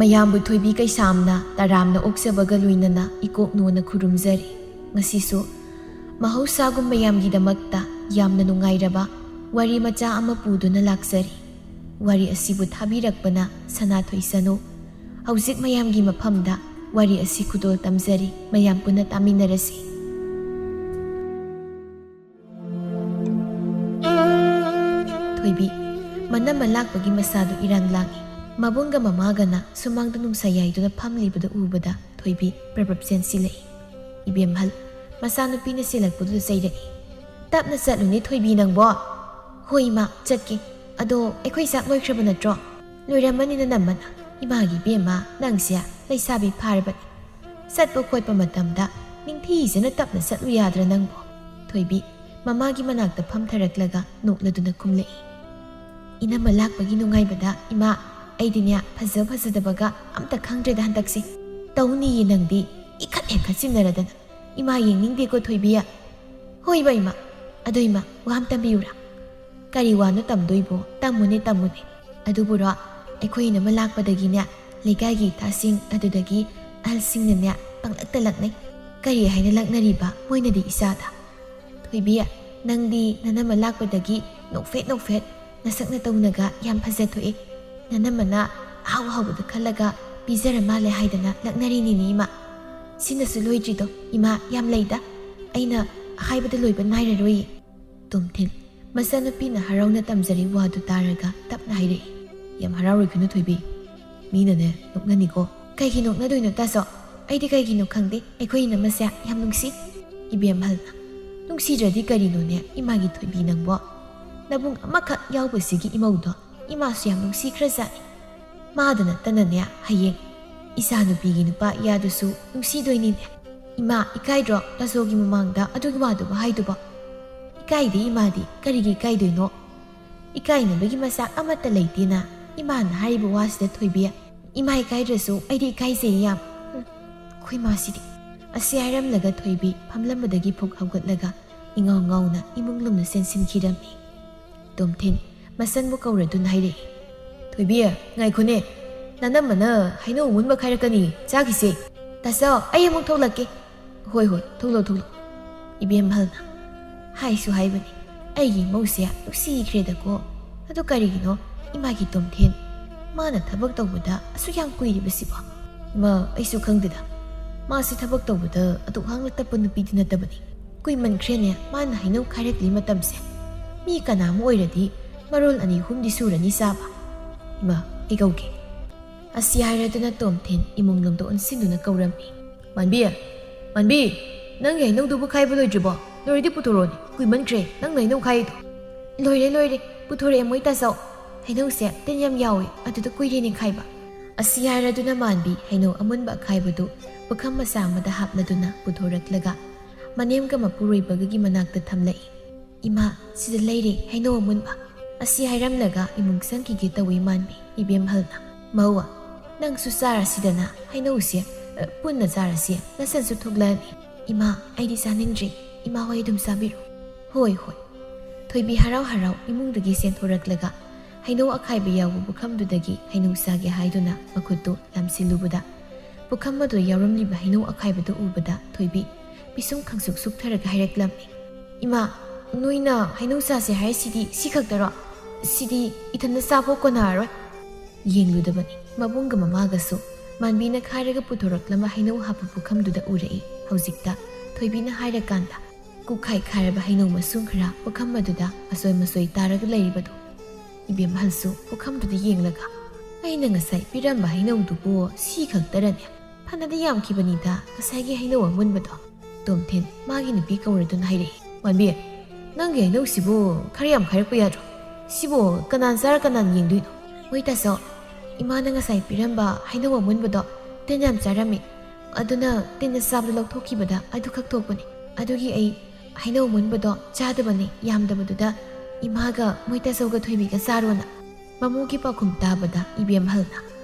ꯃꯌꯥꯝꯕꯨ ꯊꯣꯏꯕꯤ ꯀꯩꯁꯥꯝꯅ ꯇꯔꯥꯝꯅ ꯑꯣꯛꯆꯕꯒ ꯂꯣꯏꯅꯅ ꯏꯀꯣꯛ ꯅꯣꯅ ꯈꯨꯔꯨꯝꯖꯔꯤ꯫ ꯉꯁꯤꯁꯨ ꯃꯍꯧꯁꯥꯒꯨꯝ ꯃꯌꯥꯝꯒꯤꯗꯃꯛꯇ ꯌꯥꯝꯅ ꯅꯨꯡꯉꯥꯏꯔꯕ ꯋꯥꯔꯤ ꯃꯆꯥ ꯑꯃ ꯄꯨꯗꯨꯅ ꯂꯥꯛꯆꯔꯤ꯫ ꯋꯥꯔꯤ ꯑꯁꯤꯕꯨ ꯊꯥꯕꯤꯔꯛꯄꯅ ꯁꯅꯥꯊꯣꯏ ꯁꯅꯨ꯫ ꯍꯧꯖꯤꯛ ꯃꯌꯥꯝꯒꯤ ꯃꯐꯝꯗ ꯋꯥꯔꯤ ꯑꯁꯤ ꯈꯨꯗꯣꯜ ꯇꯝꯖꯔꯤ꯫ ꯃꯌꯥꯝ ꯄꯨꯟꯅ ꯇꯥꯃꯤꯟꯅꯔꯁꯤ꯫ ꯊꯣꯏꯕꯤ ꯃꯅꯝꯃ ꯂꯥꯛꯄꯒꯤ ꯃꯁꯥꯗꯨ ꯏꯔꯥꯡ ꯂꯥꯡꯏ꯫ ꯃꯕꯨꯡꯒ ꯃꯃꯥꯒꯅ ꯁꯨꯃꯥꯡꯗ ꯅꯨꯡꯁꯥ ꯌꯥꯏꯗꯨꯅ ꯐꯝꯂꯤꯕꯗ ꯎꯕꯗ ꯊꯣꯏꯕꯤ ꯄ꯭ꯔꯕꯞ ꯆꯦꯟꯁꯤꯜꯂꯛꯏ꯫ ꯏꯕꯦꯝꯍꯜ ꯃꯆꯥꯅꯨꯄꯤꯅ ꯆꯦꯜꯂꯛꯄꯗꯨꯗ ꯆꯩꯔꯛꯏ꯫ ꯇꯞꯅ ꯆꯠꯂꯨꯅꯦ ꯊꯣꯏꯕꯤ ꯅꯪꯕꯣ꯫ ꯍꯣꯏ ꯏꯃꯥ ꯆꯠꯀꯦ꯫ ꯑꯗꯣ ꯑꯩꯈꯣꯏ ꯆꯥꯛ ꯂꯣꯏꯈ꯭ꯔꯕ ꯅꯠꯇ꯭ꯔꯣ? ꯂꯣꯏꯔꯝꯃꯅꯤꯅ ꯅꯝꯃꯅ꯫ ꯏꯃꯥꯒꯤ ꯏꯕꯦꯝꯃ ꯅꯪꯁꯦ ꯂꯩꯁꯥꯕꯤ ꯐꯥꯔꯕꯅꯤ꯫ ꯆꯠꯄ ꯈꯣꯠꯄ ꯃꯇꯝꯗ ꯅꯤꯡꯊꯤꯖꯅ ꯇꯞꯅ ꯆꯠꯂꯨ ꯌꯥꯗ꯭ꯔꯥ ꯅꯪꯕꯣ? ꯊꯣꯏꯕꯤ ꯃꯃꯥꯒꯤ ꯃꯅꯥꯛꯇ ꯐꯝꯊꯔꯛꯂꯒ ꯅꯣꯛꯂꯗꯨꯅ ꯈꯨꯝꯂꯛꯏ꯫ ꯏꯅꯝꯃ ꯂꯥꯛꯄꯒꯤ ꯅꯨꯡꯉꯥꯏꯕꯗ ꯏꯃꯥ ꯑꯩꯗꯤꯅꯦ ꯐꯖ ꯐꯖꯗꯕꯒ ꯑꯝꯇ ꯈꯪꯗ꯭ꯔꯦꯗ ꯍꯟꯗꯛꯁꯦ꯫ ꯇꯧꯅꯤꯌꯦ ꯅꯪꯗꯤ ꯏꯈꯠ ꯍꯦꯛ ꯈꯠꯆꯤꯟꯅꯔꯗꯅ꯫ ꯏꯃꯥ ꯌꯦꯡꯅꯤꯡꯗꯦꯀꯣ ꯊꯣꯏꯕꯤ꯫ ꯍꯣꯏꯕ ꯏꯃꯥ꯫ ꯑꯗꯣ ꯏꯃꯥ ꯋꯥ ꯑꯃ ꯇꯝꯕꯤꯌꯨꯔꯥ? ꯀꯔꯤ ꯋꯥꯅꯣ ꯇꯝꯗꯣꯏꯕꯣ? ꯇꯝꯃꯨꯅꯦ ꯇꯝꯃꯨꯅꯦ꯫ ꯑꯗꯨꯕꯨꯔꯣ ꯑꯩꯈꯣꯏ ꯏꯅꯝꯃ ꯂꯥꯛꯄꯗꯒꯤꯅꯦ ꯂꯩꯀꯥꯏꯒꯤ ꯏꯇꯥꯁꯤꯡ ꯑꯗꯨꯗꯒꯤ ꯑꯍꯜꯁꯤꯡꯅꯅꯦ ꯄꯪꯂꯛꯇ ꯂꯛꯅꯩ꯫ ꯀꯔꯤ ꯍꯥꯏꯅ ꯂꯛꯅꯔꯤꯕ ꯃꯣꯏꯅꯗꯤ ꯏꯆꯥꯗ? ꯊꯣꯏꯕꯤ ꯅꯪꯗꯤ ꯅꯅꯝꯃ ꯂꯥꯛꯄꯗꯒꯤ ꯅꯣꯛꯐꯦꯠ ꯅꯣꯛꯐꯦꯠ ꯅꯁꯛꯅ ꯇꯧꯅꯒ ꯌꯥꯝ ꯐꯖꯊꯣꯛꯑꯦ꯫ ꯅꯅꯝꯃꯅ ꯑꯍꯥꯎ ꯑꯍꯥꯎꯕꯗ ꯈꯜꯂꯒ ꯄꯤꯖꯔ ꯃꯥꯜꯂꯦ ꯍꯥꯏꯗꯅ ꯂꯛꯅꯔꯤꯅꯤꯅꯦ ꯏꯃꯥ꯫ ꯁꯤꯅꯁꯨ ꯂꯣꯏꯗ꯭ꯔꯤꯗꯣ ꯏꯃꯥ ꯌꯥꯝ ꯂꯩꯗ꯫ ꯑꯩꯅ ꯍꯥꯏꯕꯗ ꯂꯣꯏꯕ ꯅꯥꯏꯔꯔꯣꯏꯌꯦ꯫ ꯇꯣꯝꯊꯤꯟ ꯃꯆꯥꯅꯨꯄꯤꯅ ꯍꯔꯥꯎꯅ ꯇꯝꯖꯔꯤ ꯋꯥꯗꯨ ꯇꯥꯔꯒ ꯇꯞꯅ ꯍꯥꯏꯔꯛꯏ꯫ ꯌꯥꯝ ꯍꯔꯥꯎꯔꯣꯏꯈꯤꯅꯨ ꯊꯣꯏꯕꯤ꯫ ꯃꯤꯅꯅꯦ ꯅꯣꯛꯅꯅꯤꯀꯣ꯫ ꯀꯩꯒꯤ ꯅꯣꯛꯅꯗꯣꯏꯅꯣ ꯇꯥꯆꯧ? ꯑꯩꯗꯤ ꯀꯩꯒꯤꯅꯣ ꯈꯪꯗꯦ ꯑꯩꯈꯣꯏ ꯏꯅꯝꯃꯁꯦ ꯌꯥꯝ ꯅꯨꯡꯁꯤ꯫ ꯏꯕꯦꯝꯍꯜꯅ ꯅꯨꯡꯁꯤꯗ꯭ꯔꯗꯤ ꯀꯔꯤꯅꯣꯅꯦ ꯏꯃꯥꯒꯤ ꯊꯣꯏꯕꯤ ꯅꯪꯕꯣ? ꯅꯕꯨꯡ ꯑꯃꯈꯛ ꯌꯥꯎꯕꯁꯤꯒꯤ ꯏꯃꯧꯗꯣ ꯏꯃꯥꯁꯨ ꯌꯥꯝ ꯅꯨꯡꯁꯤꯈ꯭ꯔꯖꯥꯠꯅꯤ꯫ ꯃꯥꯗ ꯅꯠꯇꯅꯅꯦ ꯍꯌꯦꯡ ꯏꯆꯥꯅꯨꯄꯤꯒꯤ ꯅꯨꯄꯥ ꯏꯌꯥꯗꯨꯁꯨ ꯅꯨꯡꯁꯤꯗꯣꯏꯅꯤꯅꯦ꯫ ꯏꯃꯥ ꯏꯀꯥꯏꯗ꯭ꯔꯣ ꯇꯥꯆꯧꯒꯤ ꯃꯃꯥꯡꯗ ꯑꯗꯨꯒꯤ ꯋꯥꯗꯨꯕꯨ ꯍꯥꯏꯗꯨꯕꯣ? ꯏꯀꯥꯏꯗꯦ ꯏꯃꯥꯗꯤ ꯀꯔꯤꯒꯤ ꯏꯀꯥꯏꯗꯣꯏꯅꯣ? ꯏꯀꯥꯏꯅꯕꯒꯤ ꯃꯆꯥꯛ ꯑꯃꯠꯇ ꯂꯩꯇꯦꯅ ꯏꯃꯥꯅ ꯍꯥꯏꯔꯤꯕ ꯋꯥꯁꯤꯗ ꯊꯣꯏꯕꯤ꯫ ꯏꯃꯥ ꯏꯀꯥꯏꯗ꯭ꯔꯁꯨ ꯑꯩꯗꯤ ꯏꯀꯥꯏꯖꯩ ꯌꯥꯝ꯫ ꯑꯩꯈꯣꯏ ꯃꯥꯁꯤꯗꯤ꯫ ꯑꯁꯤ ꯍꯥꯏꯔꯝꯂꯒ ꯊꯣꯏꯕꯤ ꯐꯝꯂꯝꯕꯗꯒꯤ ꯐꯨꯛ ꯍꯧꯒꯠꯂꯒ ꯏꯉꯥꯎ ꯉꯥꯎꯅ ꯏꯃꯨꯡ ꯂꯣꯝꯗ ꯆꯦꯟꯁꯤꯟꯈꯤꯔꯝꯃꯤ꯫ ꯇꯣꯝꯊꯤꯟ ꯃꯆꯟꯕꯨ ꯀꯧꯔꯗꯨꯅ ꯍꯥꯏꯔꯛꯏ꯫ ꯊꯣꯏꯕꯤ ꯉꯥꯏꯈꯣꯅꯦ, ꯅꯅꯝꯃꯅ ꯍꯩꯅꯧ ꯑꯃꯨꯟꯕ ꯈꯥꯏꯔꯛꯀꯅꯤ ꯆꯥꯈꯤꯁꯦ꯫ ꯇꯥꯆꯧ ꯑꯩ ꯑꯃꯨꯛ ꯊꯣꯛꯂꯛꯀꯦ꯫ ꯍꯣꯏ ꯍꯣꯏ ꯊꯣꯛꯂꯛꯑꯣ ꯊꯣꯛꯂꯛꯑꯣ꯫ ꯏꯕꯦꯝꯍꯜꯅ ꯍꯥꯏꯁꯨ ꯍꯥꯏꯕꯅꯤ ꯑꯩꯒꯤ ꯏꯃꯧꯁꯦ ꯅꯨꯡꯁꯤꯈ꯭ꯔꯦꯗꯀꯣ꯫ ꯑꯗꯨ ꯀꯔꯤꯒꯤꯅꯣ ꯏꯃꯥꯒꯤ ꯇꯣꯝꯊꯤꯟ ꯃꯥꯅ ꯊꯕꯛ ꯇꯧꯕꯗ ꯑꯁꯨꯛ ꯌꯥꯝ ꯀꯨꯏꯔꯤꯕꯁꯤꯕꯣ? ꯏꯃꯥ ꯑꯩꯁꯨ ꯈꯪꯗꯦꯗ꯫ ꯃꯥꯁꯤ ꯊꯕꯛ ꯇꯧꯕꯗ ꯑꯗꯨꯛ ꯍꯥꯡꯅ ꯇꯞꯄ ꯅꯨꯄꯤꯗꯤ ꯅꯠꯇꯕꯅꯤ꯫ ꯀꯨꯏꯃꯟꯈ꯭ꯔꯦꯅꯦ ꯃꯥꯅ ꯍꯩꯅꯧ ꯈꯥꯏꯔꯛꯂꯤ ꯃꯇꯝꯁꯦ꯫ ꯃꯤ ꯀꯅꯥ ꯑꯃ ꯑꯣꯏꯔꯗꯤ ꯃꯔꯣꯜ ꯑꯅꯤ ꯑꯍꯨꯝꯗꯤ ꯁꯨꯔꯅꯤ ꯆꯥꯕ꯫ ꯏꯃꯥ ꯑꯩ ꯀꯧꯒꯦ꯫ ꯑꯁꯤ ꯍꯥꯏꯔꯗꯨꯅ ꯇꯣꯝꯊꯤꯟ ꯏꯃꯨꯡꯂꯣꯝꯗ ꯑꯣꯟꯁꯤꯟꯗꯨꯅ ꯀꯧꯔꯝꯃꯤ꯫ ꯃꯥꯟꯕꯤ ꯃꯥꯟꯕꯤ ꯅꯪꯒꯤ ꯍꯩꯅꯧꯗꯨꯕꯨ ꯈꯥꯏꯕ ꯂꯣꯏꯗ꯭ꯔꯤꯕꯣ? ꯂꯣꯏꯔꯗꯤ ꯄꯨꯊꯣꯔꯛꯑꯣꯅꯦ ꯀꯨꯏꯃꯟꯈ꯭ꯔꯦ ꯅꯪꯅ ꯍꯩꯅꯧ ꯈꯥꯏꯗꯣ꯫ ꯂꯣꯏꯔꯦ ꯂꯣꯏꯔꯦ ꯄꯨꯊꯣꯔꯛꯑꯦ ꯃꯣꯏ ꯇꯥꯆꯧ꯫ ꯍꯩꯅꯧꯁꯦ ꯇꯤꯟ ꯌꯥꯝ ꯌꯥꯎꯏ ꯑꯗꯨꯗ ꯀꯨꯏꯔꯦꯅꯦ ꯈꯥꯏꯕ꯫ ꯑꯁꯤ ꯍꯥꯏꯔꯗꯨꯅ ꯃꯥꯟꯕꯤ ꯍꯩꯅꯧ ꯑꯃꯨꯟꯕ ꯑꯈꯥꯏꯕꯗꯨ ꯄꯨꯈꯝ ꯃꯆꯥ ꯑꯃꯗ ꯍꯥꯞꯂꯗꯨꯅ ꯄꯨꯊꯣꯔꯛꯂꯒ ꯃꯅꯦꯝꯒ ꯃꯄꯨꯔꯣꯏꯕꯒꯒꯤ ꯃꯅꯥꯛꯇ ꯊꯝꯂꯛꯏ꯫ ꯏꯃꯥ ꯁꯤꯗ ꯂꯩꯔꯦ ꯍꯩꯅꯧ ꯑꯃꯨꯟꯕ꯫ ꯑꯁꯤ ꯍꯥꯏꯔꯝꯂꯒ ꯏꯃꯨꯡ ꯆꯪꯈꯤꯒꯦ ꯇꯧꯏ ꯃꯥꯟꯕꯤ꯫ ꯏꯕꯦꯝꯍꯜꯅ ꯃꯧ ꯅꯪꯁꯨ ꯆꯥꯔꯁꯤꯗꯅ ꯍꯩꯅꯧꯁꯦ ꯄꯨꯟꯅ ꯆꯥꯔꯁꯤ ꯅꯆꯟꯁꯨ ꯊꯣꯛꯂꯛꯑꯅꯤ꯫ ꯏꯃꯥ ꯑꯩꯗꯤ ꯆꯥꯅꯤꯡꯗ꯭ꯔꯤ ꯏꯃꯥ ꯍꯣꯏ ꯑꯗꯨꯝ ꯆꯥꯕꯤꯔꯣ꯫ ꯍꯣꯏ ꯍꯣꯏ꯫ ꯊꯣꯏꯕꯤ ꯍꯔꯥꯎ ꯍꯔꯥꯎ ꯏꯃꯨꯡꯗꯒꯤ ꯆꯦꯟꯊꯣꯔꯛꯂꯒ ꯍꯩꯅꯧ ꯑꯈꯥꯏꯕ ꯌꯥꯎꯕ ꯄꯨꯈꯝꯗꯨꯗꯒꯤ ꯍꯩꯅꯧ ꯆꯥꯒꯦ ꯍꯥꯏꯗꯨꯅ ꯃꯈꯨꯠꯇꯨ ꯂꯝꯁꯤꯜꯂꯨꯕꯗ ꯄꯨꯈꯝ ꯑꯗꯨ ꯌꯥꯎꯔꯝꯂꯤꯕ ꯍꯩꯅꯧ ꯑꯈꯥꯏꯕꯗꯨ ꯎꯕꯗ ꯊꯣꯏꯕꯤ ꯄꯤꯁꯨꯝ ꯈꯪꯁꯨꯛ ꯁꯨꯛꯊꯔꯒ ꯍꯥꯏꯔꯛꯂꯝꯃꯤ꯫ ꯏꯃꯥ ꯅꯣꯏꯅ ꯍꯩꯅꯧ ꯆꯥꯁꯦ ꯍꯥꯏꯔꯤꯁꯤꯗꯤ ꯁꯤ ꯈꯛꯇꯔꯣ? ꯁꯤꯗꯤ ꯏꯊꯟꯗ ꯆꯥꯐꯥꯎ ꯀꯣꯟꯅꯔꯔꯣꯏ꯫ ꯌꯦꯡꯂꯨꯗꯕꯅꯤ ꯃꯕꯨꯡꯒ ꯃꯃꯥꯒꯁꯨ ꯃꯥꯟꯕꯤꯅ ꯈꯥꯏꯔꯒ ꯄꯨꯊꯣꯔꯛꯂꯝꯕ ꯍꯩꯅꯧ ꯍꯥꯞꯄ ꯄꯨꯈꯝꯗꯨꯗ ꯎꯔꯛꯏ꯫ ꯍꯧꯖꯤꯛꯇ ꯊꯣꯏꯕꯤꯅ ꯍꯥꯏꯔꯀꯥꯟꯗ ꯀꯨꯛꯈꯥꯏ ꯈꯥꯏꯔꯕ ꯍꯩꯅꯧ ꯃꯁꯨꯡ ꯈꯔ ꯄꯨꯈꯝ ꯑꯗꯨꯗ ꯑꯁꯣꯏ ꯃꯁꯣꯏ ꯇꯥꯔꯒ ꯂꯩꯔꯤꯕꯗꯨ ꯏꯕꯦꯝꯍꯜꯁꯨ ꯄꯨꯈꯝꯗꯨꯗ ꯌꯦꯡꯂꯒ ꯑꯩꯅ ꯉꯁꯥꯏ ꯄꯤꯔꯝꯕ ꯍꯩꯅꯧꯗꯨꯕꯨ ꯁꯤ ꯈꯛꯇꯔꯅꯦ? ꯐꯅꯗꯤ ꯌꯥꯝꯈꯤꯕꯅꯤꯗ ꯉꯁꯥꯏꯒꯤ ꯍꯩꯅꯧ ꯑꯃꯨꯟꯕꯗꯣ꯫ ꯇꯣꯝꯊꯤꯟ ꯃꯥꯒꯤ ꯅꯨꯄꯤ ꯀꯧꯔꯗꯨꯅ ꯍꯥꯏꯔꯛꯏ꯫ ꯃꯥꯟꯕꯤ ꯅꯪꯒꯤ ꯍꯩꯅꯧꯁꯤꯕꯨ ꯈꯔ ꯌꯥꯝ ꯈꯥꯏꯔꯛꯄ ꯌꯥꯗ꯭ꯔꯣ? ꯁꯤꯕꯨ ꯀꯅꯥꯅ ꯆꯥꯔ ꯀꯅꯥꯅ ꯌꯦꯡꯗꯣꯏꯅꯣ? ꯍꯣꯏ ꯇꯥꯆꯧ ꯏꯃꯥꯅ ꯉꯁꯥꯏ ꯄꯤꯔꯝꯕ ꯍꯩꯅꯧ ꯑꯃꯨꯟꯕꯗꯣ ꯇꯤꯟ ꯌꯥꯝ ꯆꯥꯔꯝꯃꯤ꯫ ꯑꯗꯨꯅ ꯇꯤꯟꯅ ꯆꯥꯕꯗ ꯂꯧꯊꯣꯛꯈꯤꯕꯗ ꯑꯗꯨꯈꯛ ꯊꯣꯛꯄꯅꯤ꯫ ꯑꯗꯨꯒꯤ ꯑꯩ ꯍꯩꯅꯧ ꯑꯃꯨꯟꯕꯗꯣ ꯆꯥꯗꯕꯅꯤ ꯌꯥꯝꯗꯕꯗꯨꯗ ꯏꯃꯥꯒ ꯃꯣꯏ ꯇꯥꯆꯧꯒ ꯊꯣꯏꯕꯤꯒ ꯆꯥꯔꯣꯅ꯫ ꯃꯃꯨꯒꯤ ꯄꯥꯎꯈꯨꯝ ꯇꯥꯕꯗ ꯏꯕꯦꯝꯍꯜꯅ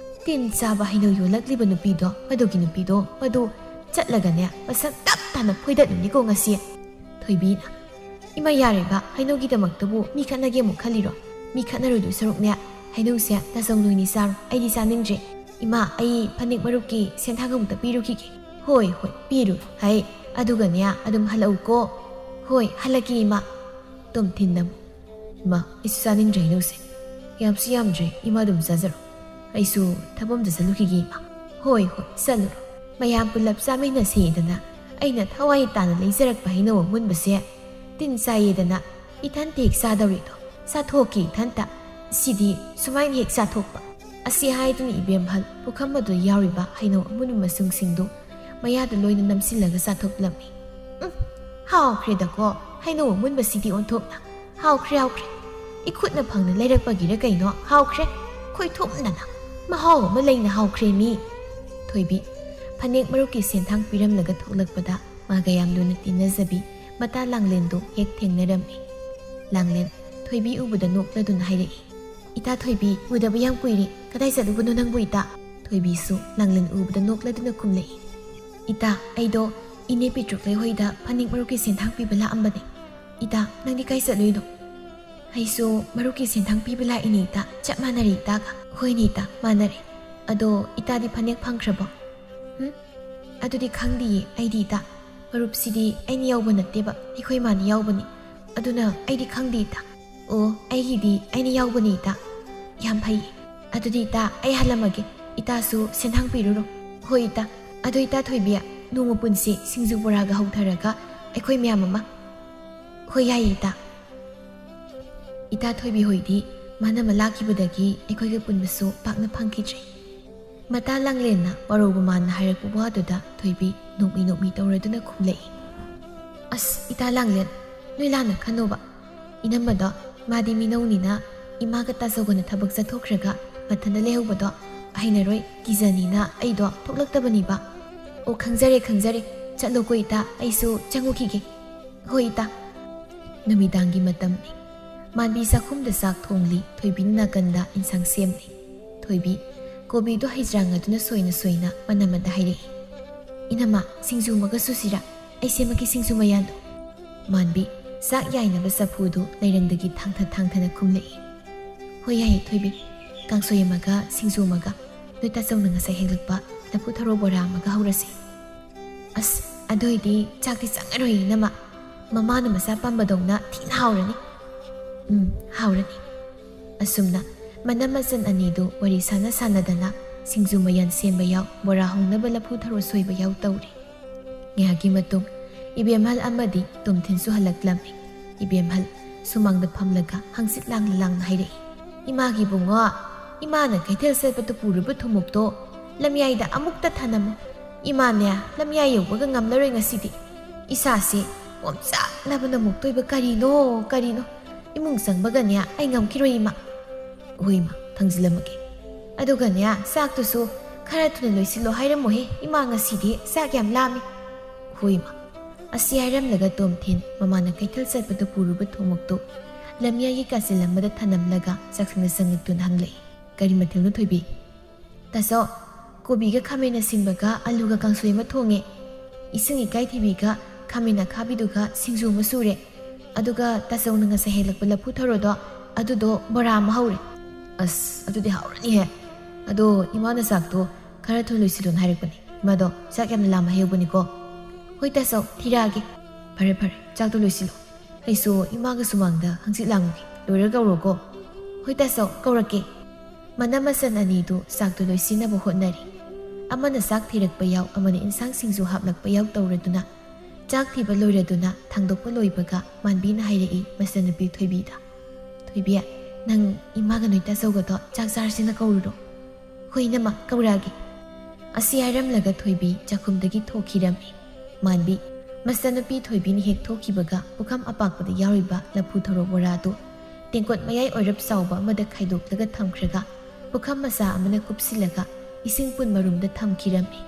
ꯇꯤꯟ ꯆꯥꯕ ꯍꯩꯅꯧ ꯌꯣꯜꯂꯛꯂꯤꯕ ꯅꯨꯄꯤꯗꯣ ꯃꯗꯨꯒꯤ ꯅꯨꯄꯤꯗꯣ ꯃꯗꯨ ꯆꯠꯂꯒꯅꯦ ꯃꯁꯛ ꯇꯞ ꯇꯥꯅ ꯐꯣꯏꯗꯠꯂꯨꯅꯤꯀꯣ ꯉꯁꯤ꯫ ꯊꯣꯏꯕꯤꯅ ꯏꯃꯥ ꯌꯥꯔꯦꯕ ꯍꯩꯅꯧꯒꯤꯗꯃꯛꯇꯕꯨ ꯃꯤ ꯈꯠꯅꯒꯦ ꯑꯃꯨꯛ ꯈꯜꯂꯤꯔꯣ? ꯃꯤ ꯈꯠꯅꯔꯣꯏꯗꯣꯏ ꯁꯔꯨꯛꯅꯦ ꯍꯩꯅꯧꯁꯦ ꯇꯥꯆꯧ ꯅꯣꯏꯅꯤ ꯆꯥꯔꯣ ꯑꯩꯗꯤ ꯆꯥꯅꯤꯡꯗ꯭ꯔꯦ꯫ Ima ai panik maruki senthang amukta pirukhige. Hoi hoi piru hai aduganya adum halau ko. Hoi halaki ima. Tom thinnam. Ma isu saning drainu se. Yamsi yamdre ima dum zazaro. Aisu thabam da salukhige ima. Hoi hoi saluro. Mayam pulap samina sedana. Aina thawai tana leizarak bahino munbase. Tin sayedana ithan tek sadawrido. Sathoki thanta sidi sumain hek sathokpa. Asi haiduni ibemhal pukhambadu yawriba haino amunu masung singdu mayada loina namsilaga sathoklammi. How credako haino munba sidi onthokna. How cre. Ikhutna phangna leirakpagira kaino how cre. Khoi thopnana. Mahau ma leina how cre mi. Thoibi phanek maruki senthang piramlaga thoklakpada magayam luna tinazabi mata langlendo hek thengnarammi. Langlen Thoibi ubada nokladuna hairei. Ita Thoibi udaba yang kuiri kadai salubuno nangbu ita. Thoibi su langlen ubada nokladuna kumlei. Ita aido ine pitruk hoida phanik maruki senthang pibala ambane. Ita nangdi kai saluido. Haisu maruki senthang pibala ini ita chap manari ita ka. Hoi ni ita manare. Ado ita di phanek phangkrabo. Ado di khangdi aidi ita. Marup sidi aini yawba natteba. Ikhoi mani yawbani. Aduna aidi khangdi ita. Oh, aigidi aini yawbani ita. Yam phai. Adudi ita ai halamage. Ita su senthang piruro. Hoi ita. Ado ita Thoibiya numa punsi singju boraga hautharaga aikhoi myam ama. Hoi yai ita. Ita Thoibi hoidi mana malakibadagi aikhoi ga punbasu pakna phangkidre. Mata langlena waroba manna hairakpu waduda Thoibi nokmi tawraduna khumlei. As ita langlen noilana khanoba. Inamada madi minaunina imaga tasogona thabak chathokraga mathana lehubado hainaroi kizanina aido thoklaktabani ba. O khangzare chalo ko ita aisu changukhige. Hoi ita. Namidangi matamni. Manbi sakhumda sak thongli Thoibi nakanda insang semni. Thoibi kobi do haijrang aduna soina manamada hairei. Inama singju maga susira aise maki singju mayando. Manbi sak yainaba sapudu leirangdagi thangthana kumlei. Hoi yai Thoibi kangsoy maga singju maga noita sawna ngasa heglakpa lapu tharo bora maga haurasi. As adoidi chakti changaroi nama mamana masa pambadongna thina haurani. Haurani. Asumna manamasan anidu wari sanadana singju mayan semba yaw bora hongnaba lapu tharo soiba yaw tawri. Ngayagi matung Ibemhal amadi tumthinsu halaklammi. Ibemhal sumangda phamlaga hangsit lang hairei. Imagi bungo imana kaithel setpatu puruba thumukto lamyaida amukta thanamu. Imanya lamyai yobaga ngamlaroi ngasidi. Isasi omcha labana muktoiba karino imung sangbaganya ai ngamkiroi ima. Hoima thangzilamage. Aduganya saktusu khara thuna loisilo hairamohe ima ngasidi sak yam lami. Hoima Asi hairamlaga tomthin mamana kaithal satpatu puruba thomukto lamyagi kasilamada thanamlaga saksangna sangatun hanglei. Kari mathilnu Thoibi. Taso kobiga khamena sinbaga aluga kangsoi ma thonge. Isingi kai thibiga khamena khabiduga singju ma sure. Aduga tasawna ngasa helakpa lapu tharodo adudo bora ma haure. As adudi haurani he. Ado imana sakto khara thon loisilon hairakpani. Mado sak yamna lama heubani ko. Hoi taso thirage. Pare chakto loisilo. Aiso imaga sumangda hangsit langugi loira gauroko. Hoi taso gaurake. Manamasan anidu sakto loisinaba hotnari. Amana sak thirakpa yaw amana insang singju haplakpa yaw tawraduna. Chak thiba loiraduna thangdokpa loibaga manbina hairei masanapi Thoibida. Thoibiya nang imaga noita sawgado chak sarsina gaururo. Hoi nama gaurage. Asi hairamlaga Thoibi chakumdagi thokhirammi. Manbi masanapi Thoibini hek thokibaga pukham apakpada yawriba lapu tharo boradu tengkot mayai oirap sauba amada khaidoklaga thamkhraga pukham masa amana kupsilaga ising pun marumda thamkhirammi.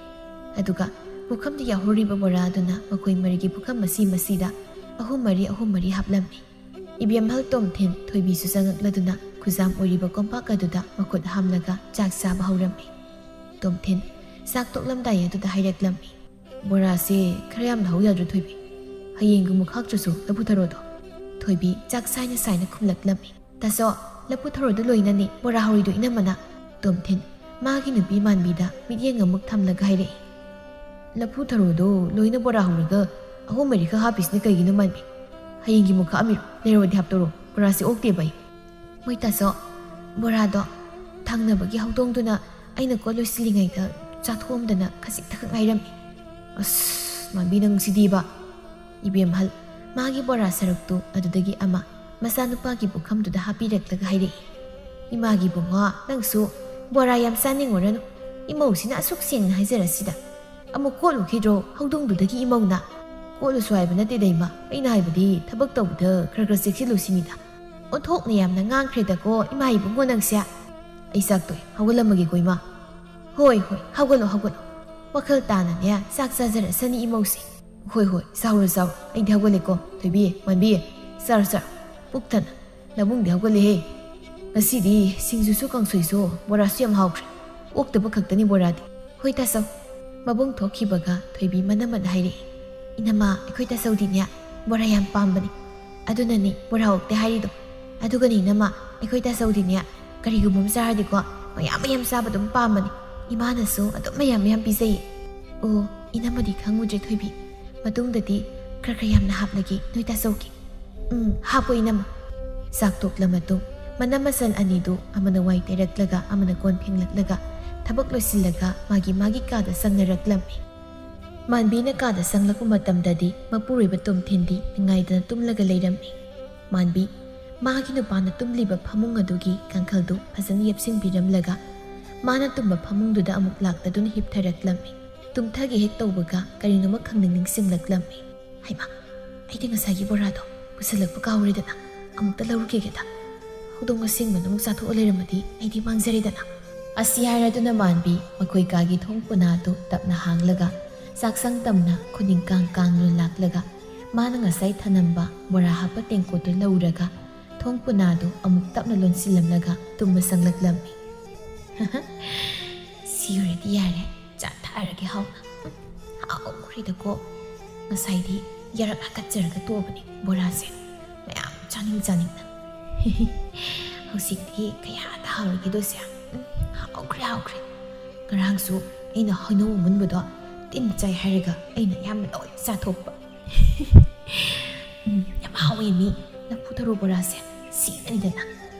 Aduga pukhamda yahoriba boraduna makoi marigi pukham masida ahum mari haplammi. Ibemhal tomthin Thoibi su sangakladuna khuzam oiriba kompakaduda makot hamlaga chak saba haurammi. Tomthin sak toklamdai aduda hairaklammi. Borase kharayam hau yadru Thoibi. Hayenggu mukhaktrasu lapu tharodo. Thoibi chak saina khumlaklammi. Taso lapu tharodo loinani bora horidu inamana. Tomthin ꯃꯥꯒꯤ ꯅꯨꯄꯤ ꯃꯥꯟꯕꯤꯗ ꯃꯤꯠꯌꯦꯡ ꯑꯃꯨꯛ ꯊꯝꯂꯒ ꯍꯥꯏꯔꯛꯏ ꯂꯐꯨ ꯊꯔꯣꯗꯣ ꯂꯣꯏꯅ ꯕꯣꯔꯥ ꯍꯧꯔꯒ 3-4 ꯈꯛ ꯍꯥꯞꯄꯤꯁꯤꯅ ꯀꯩꯒꯤꯅꯣ ꯃꯥꯟꯕꯤ ꯍꯌꯦꯡꯒꯤ ꯃꯨꯛ ꯈꯥꯛꯑꯝꯃꯤꯔꯣ ꯂꯩꯔꯣꯗꯤ ꯍꯥꯞꯇꯣꯔꯣ ꯕꯣꯔꯥꯁꯦ ꯑꯣꯛꯇꯦꯕ ꯑꯩ ꯃꯣꯏ ꯇꯥꯆꯧ ꯕꯣꯔꯥꯗꯣ ꯊꯪꯅꯕꯒꯤ ꯍꯧꯗꯣꯡꯗꯨꯅ ꯑꯩꯅ ꯀꯣꯜ ꯂꯣꯏꯁꯤꯜꯂꯤꯉꯩꯗ ꯆꯥꯊꯣꯛꯑꯝꯗꯅ ꯈꯖꯤꯛꯇꯈꯛ ꯉꯥꯏꯔꯝꯃꯤ ꯑꯁ ꯃꯥꯟꯕꯤ ꯅꯪ ꯁꯤꯗꯤꯕ ꯏꯕꯦꯝꯍꯜ ꯃꯥꯒꯤ ꯕꯣꯔꯥ ꯁꯔꯨꯛꯇꯨ ꯑꯗꯨꯗꯒꯤ ꯑꯃ ꯃꯆꯥꯅꯨꯄꯥꯒꯤ ꯄꯨꯈꯝꯗꯨꯗ ꯍꯥꯞꯄꯤꯔꯛꯂꯒ ꯍꯥꯏꯔꯛꯏ ꯏꯃꯥꯒꯤ ꯕꯨꯡꯉꯣ ꯅꯪꯁꯨ ꯕꯣꯔꯥ ꯌꯥꯝ ꯆꯥꯅꯤꯡꯉꯨꯔꯅꯨ ꯏꯃꯧꯁꯤꯅ ꯑꯁꯨꯛ ꯁꯦꯡꯅ ꯍꯥꯏꯖꯔꯁꯤꯗ ꯑꯃꯨꯛ ꯀꯣꯠꯂꯨꯈꯤꯗ꯭ꯔꯣ ꯍꯧꯗꯣꯡꯗꯨꯗꯒꯤ ꯏꯃꯧꯅ ꯀꯣꯠꯂꯨꯁꯨ ꯍꯥꯏꯕ ꯅꯠꯇꯦꯗ ꯏꯃꯥ ꯑꯩꯅ ꯍꯥꯏꯕꯗꯤ ꯊꯕꯛ ꯇꯧꯕꯗ ꯈꯔ ꯆꯦꯛꯁꯤꯜꯂꯨ ꯁꯤꯅꯤꯗ ꯑꯣꯟꯊꯣꯛꯅ ꯌꯥꯝꯅ ꯉꯥꯡꯈ꯭ꯔꯦꯗꯀꯣ ꯏꯃꯥ ꯏꯕꯨꯡꯉꯣ ꯅꯪꯁꯦ ꯑꯩ ꯆꯥꯛ ꯇꯣꯛꯑꯦ ꯍꯧꯒꯠꯂꯝꯃꯒꯦꯀꯣ ꯏꯃꯥ ꯍꯣꯏ ꯍꯧꯒꯠꯂꯣ ꯋꯥꯈꯜ ꯇꯥꯅꯅꯦ ꯆꯥꯛ ꯆꯥꯖꯔꯁꯅꯤ ꯏꯃꯧꯁꯦ ꯍꯣꯏ ꯆꯥꯎꯔꯣ ꯑꯩꯗꯤ ꯍꯧꯒꯠꯂꯦꯀꯣ ꯊꯣꯏꯕꯤ ꯃꯥꯟꯕꯤ ꯆꯥꯔꯣ ꯄꯨꯛ ꯊꯟꯅ ꯅꯕꯨꯡꯗꯤ ꯍꯧꯒꯠꯂꯦꯍꯦ ꯉꯁꯤꯗꯤ ꯁꯤꯡꯖꯨꯁꯨ ꯀꯥꯡꯁꯣꯏꯁꯨ ꯕꯣꯔꯥꯁꯨ ꯌꯥꯝ ꯍꯥꯎꯈ꯭ꯔꯦ ꯑꯣꯛꯇꯕ ꯈꯛꯇꯅꯤ ꯕꯣꯔꯥꯗꯤ ꯍꯣꯏ ꯇꯥꯆꯧ ꯃꯕꯨꯡ ꯊꯣꯛꯈꯤꯕꯒ ꯊꯣꯏꯕꯤ ꯃꯅꯃꯠ ꯍꯥꯏꯔꯛꯏ ꯏꯅꯝꯃ ꯑꯩꯈꯣꯏ ꯇꯥꯆꯧꯗꯤꯅꯦ ꯕꯣꯔꯥ ꯌꯥꯝ ꯄꯥꯝꯕꯅꯤ ꯑꯗꯨꯅꯅꯤ ꯕꯣꯔꯥ ꯑꯣꯛꯇꯦ ꯍꯥꯏꯔꯤꯗꯣ ꯑꯗꯨꯒꯅꯤ ꯏꯅꯝꯃ ꯑꯩꯈꯣꯏ ꯇꯥꯆꯧꯗꯤꯅꯦ ꯀꯔꯤꯒꯨꯝꯕ ꯑꯃ ꯆꯥꯔꯗꯤꯀꯣ ꯃꯌꯥꯝ ꯆꯥꯕ ꯑꯗꯨꯝ ꯄꯥꯝꯕꯅꯤ ꯏꯃꯥꯅꯁꯨ ꯑꯗꯨꯝ ꯃꯌꯥꯝ ꯄꯤꯖꯩꯌꯦ ꯑꯣ ꯏꯅꯝꯃꯗꯤ ꯈꯪꯉꯨꯗ꯭ꯔꯦ ꯊꯣꯏꯕꯤ ꯃꯇꯨꯡꯗꯗꯤ ꯈꯔ ꯌꯥꯝꯅ ꯍꯥꯞꯂꯒꯦ ꯅꯣꯏ ꯇꯥꯆꯧꯒꯤ ꯍꯥꯞꯄꯣ ꯏꯅꯝꯃ ꯆꯥꯛ ꯇꯣꯛꯂ ꯃꯇꯨꯡ ꯃꯅꯝ ꯃꯆꯜ ꯑꯅꯤꯗꯨ ꯑꯃꯅ ꯋꯥꯏ ꯇꯩꯔꯛꯂꯒ ꯑꯃꯅ ꯀꯣꯟ ꯐꯦꯡꯂꯛꯂꯒ ꯊꯕꯛ ꯂꯣꯏꯁꯤꯜꯂꯒ ꯃꯥꯒꯤ ꯀꯥꯗ ꯆꯪꯅꯔꯛꯂꯝꯃꯤ ꯃꯥꯟꯕꯤꯅ ꯀꯥꯗ ꯆꯪꯂꯛꯄ ꯃꯇꯝꯗꯗꯤ ꯃꯄꯨꯔꯣꯏꯕ ꯇꯣꯝꯊꯤꯟꯗꯤ ꯅꯤꯡꯉꯥꯏꯗꯅ ꯇꯨꯝꯂꯒ ꯂꯩꯔꯝꯃꯤ ꯃꯥꯟꯕꯤ ꯃꯥꯒꯤ ꯅꯨꯄꯥꯅ ꯇꯨꯝꯂꯤꯕ ꯐꯃꯨꯡ ꯑꯗꯨꯒꯤ ꯀꯥꯡꯈꯜꯗꯨ ꯐꯖꯅ ꯌꯦꯞꯁꯤꯟꯕꯤꯔꯝꯂꯒ ꯃꯥꯅ ꯇꯨꯝꯕ ꯐꯃꯨꯡꯗꯨꯗ ꯑꯃꯨꯛ ꯂꯥꯛꯇꯗꯨꯅ ꯍꯤꯞꯊꯔꯛꯂꯝꯃꯤ ꯇꯨꯝꯊꯒꯦ ꯍꯦꯛ ꯇꯧꯕꯒ ꯀꯔꯤꯅꯣꯃ ꯈꯪꯅꯤꯡ ꯅꯤꯡꯁꯤꯡꯂꯛꯂꯝꯃꯤ ꯍꯩꯃꯥ ꯑꯩꯗꯤ ꯉꯁꯥꯏꯒꯤ ꯕꯣꯔꯥꯗꯣ ꯄꯨꯁꯜꯂꯛꯄ ꯀꯥꯎꯔꯦꯗꯅ ꯑꯃꯨꯛꯇ ꯂꯧꯔꯨꯈꯤꯒꯦꯗ ꯍꯧꯗꯣꯡ ꯑꯁꯦꯡꯕꯅ ꯑꯃꯨꯛ ꯆꯥꯊꯣꯛꯑ ꯂꯩꯔꯝꯃꯗꯤ ꯑꯩꯗꯤ ꯃꯥꯡꯖꯔꯦꯗꯅ ꯑꯁꯤ ꯍꯥꯏꯔꯗꯨꯅ ꯃꯥꯟꯕꯤ ꯃꯈꯣꯏ ꯀꯥꯒꯤ ꯊꯣꯡ ꯄꯨꯅꯥꯗꯨ ꯇꯞꯅ ꯍꯥꯡꯂꯒ ꯆꯥꯛꯁꯪ ꯇꯝꯅ ꯈꯨꯅꯤꯡ ꯀꯥꯡꯅ ꯂꯥꯛꯂꯒ ꯃꯥꯅ ꯉꯁꯥꯏ ꯊꯅꯝꯕ ꯕꯣꯔꯥ ꯍꯥꯞꯄ ꯇꯦꯡꯀꯣꯠꯇꯨ ꯂꯧꯔꯒ ꯊꯣꯡ ꯄꯨꯅꯥꯗꯨ ꯑꯃꯨꯛ ꯇꯞꯅ ꯂꯣꯟꯁꯤꯜꯂꯝꯂꯒ ꯇꯨꯝꯕ ꯆꯪꯂꯛꯂꯝꯃꯤ ꯁꯤ ꯑꯣꯏꯔꯗꯤ ꯌꯥꯔꯦ ꯆꯥꯊꯔꯒꯦ ꯍꯥꯎꯅ ꯍꯥꯎꯈ꯭ꯔꯦꯗꯀꯣ ꯉꯁꯥꯏꯗꯤ ꯌꯥꯔꯛ ꯍꯥꯀꯠꯆꯔꯒ ꯇꯣꯛꯑꯕꯅꯤ ꯕꯣꯔꯥꯁꯦ ꯃꯌꯥꯝ ꯆꯥꯅꯤꯡꯅ ꯍꯧꯖꯤꯛꯇꯤ ꯀꯌꯥꯗ ꯍꯥꯎꯔꯒꯦꯗꯣꯁꯦ ꯍꯥꯎꯈ꯭ꯔꯦ ꯉꯔꯥꯡꯁꯨ ꯑꯩꯅ ꯍꯩꯅꯧ ꯑꯃꯨꯟꯕꯗꯣ ꯇꯤꯟ ꯆꯥꯏ ꯍꯥꯏꯔꯒ ꯑꯩꯅ ꯌꯥꯝꯅ ꯂꯣꯏ ꯆꯥꯊꯣꯛꯄ ꯌꯥꯝ ꯍꯥꯎꯋꯦ ꯃꯤ ꯂꯐꯨ ꯊꯔꯣ ꯕꯣꯔꯥꯁꯦ ꯁꯤꯅꯅꯤꯗꯅ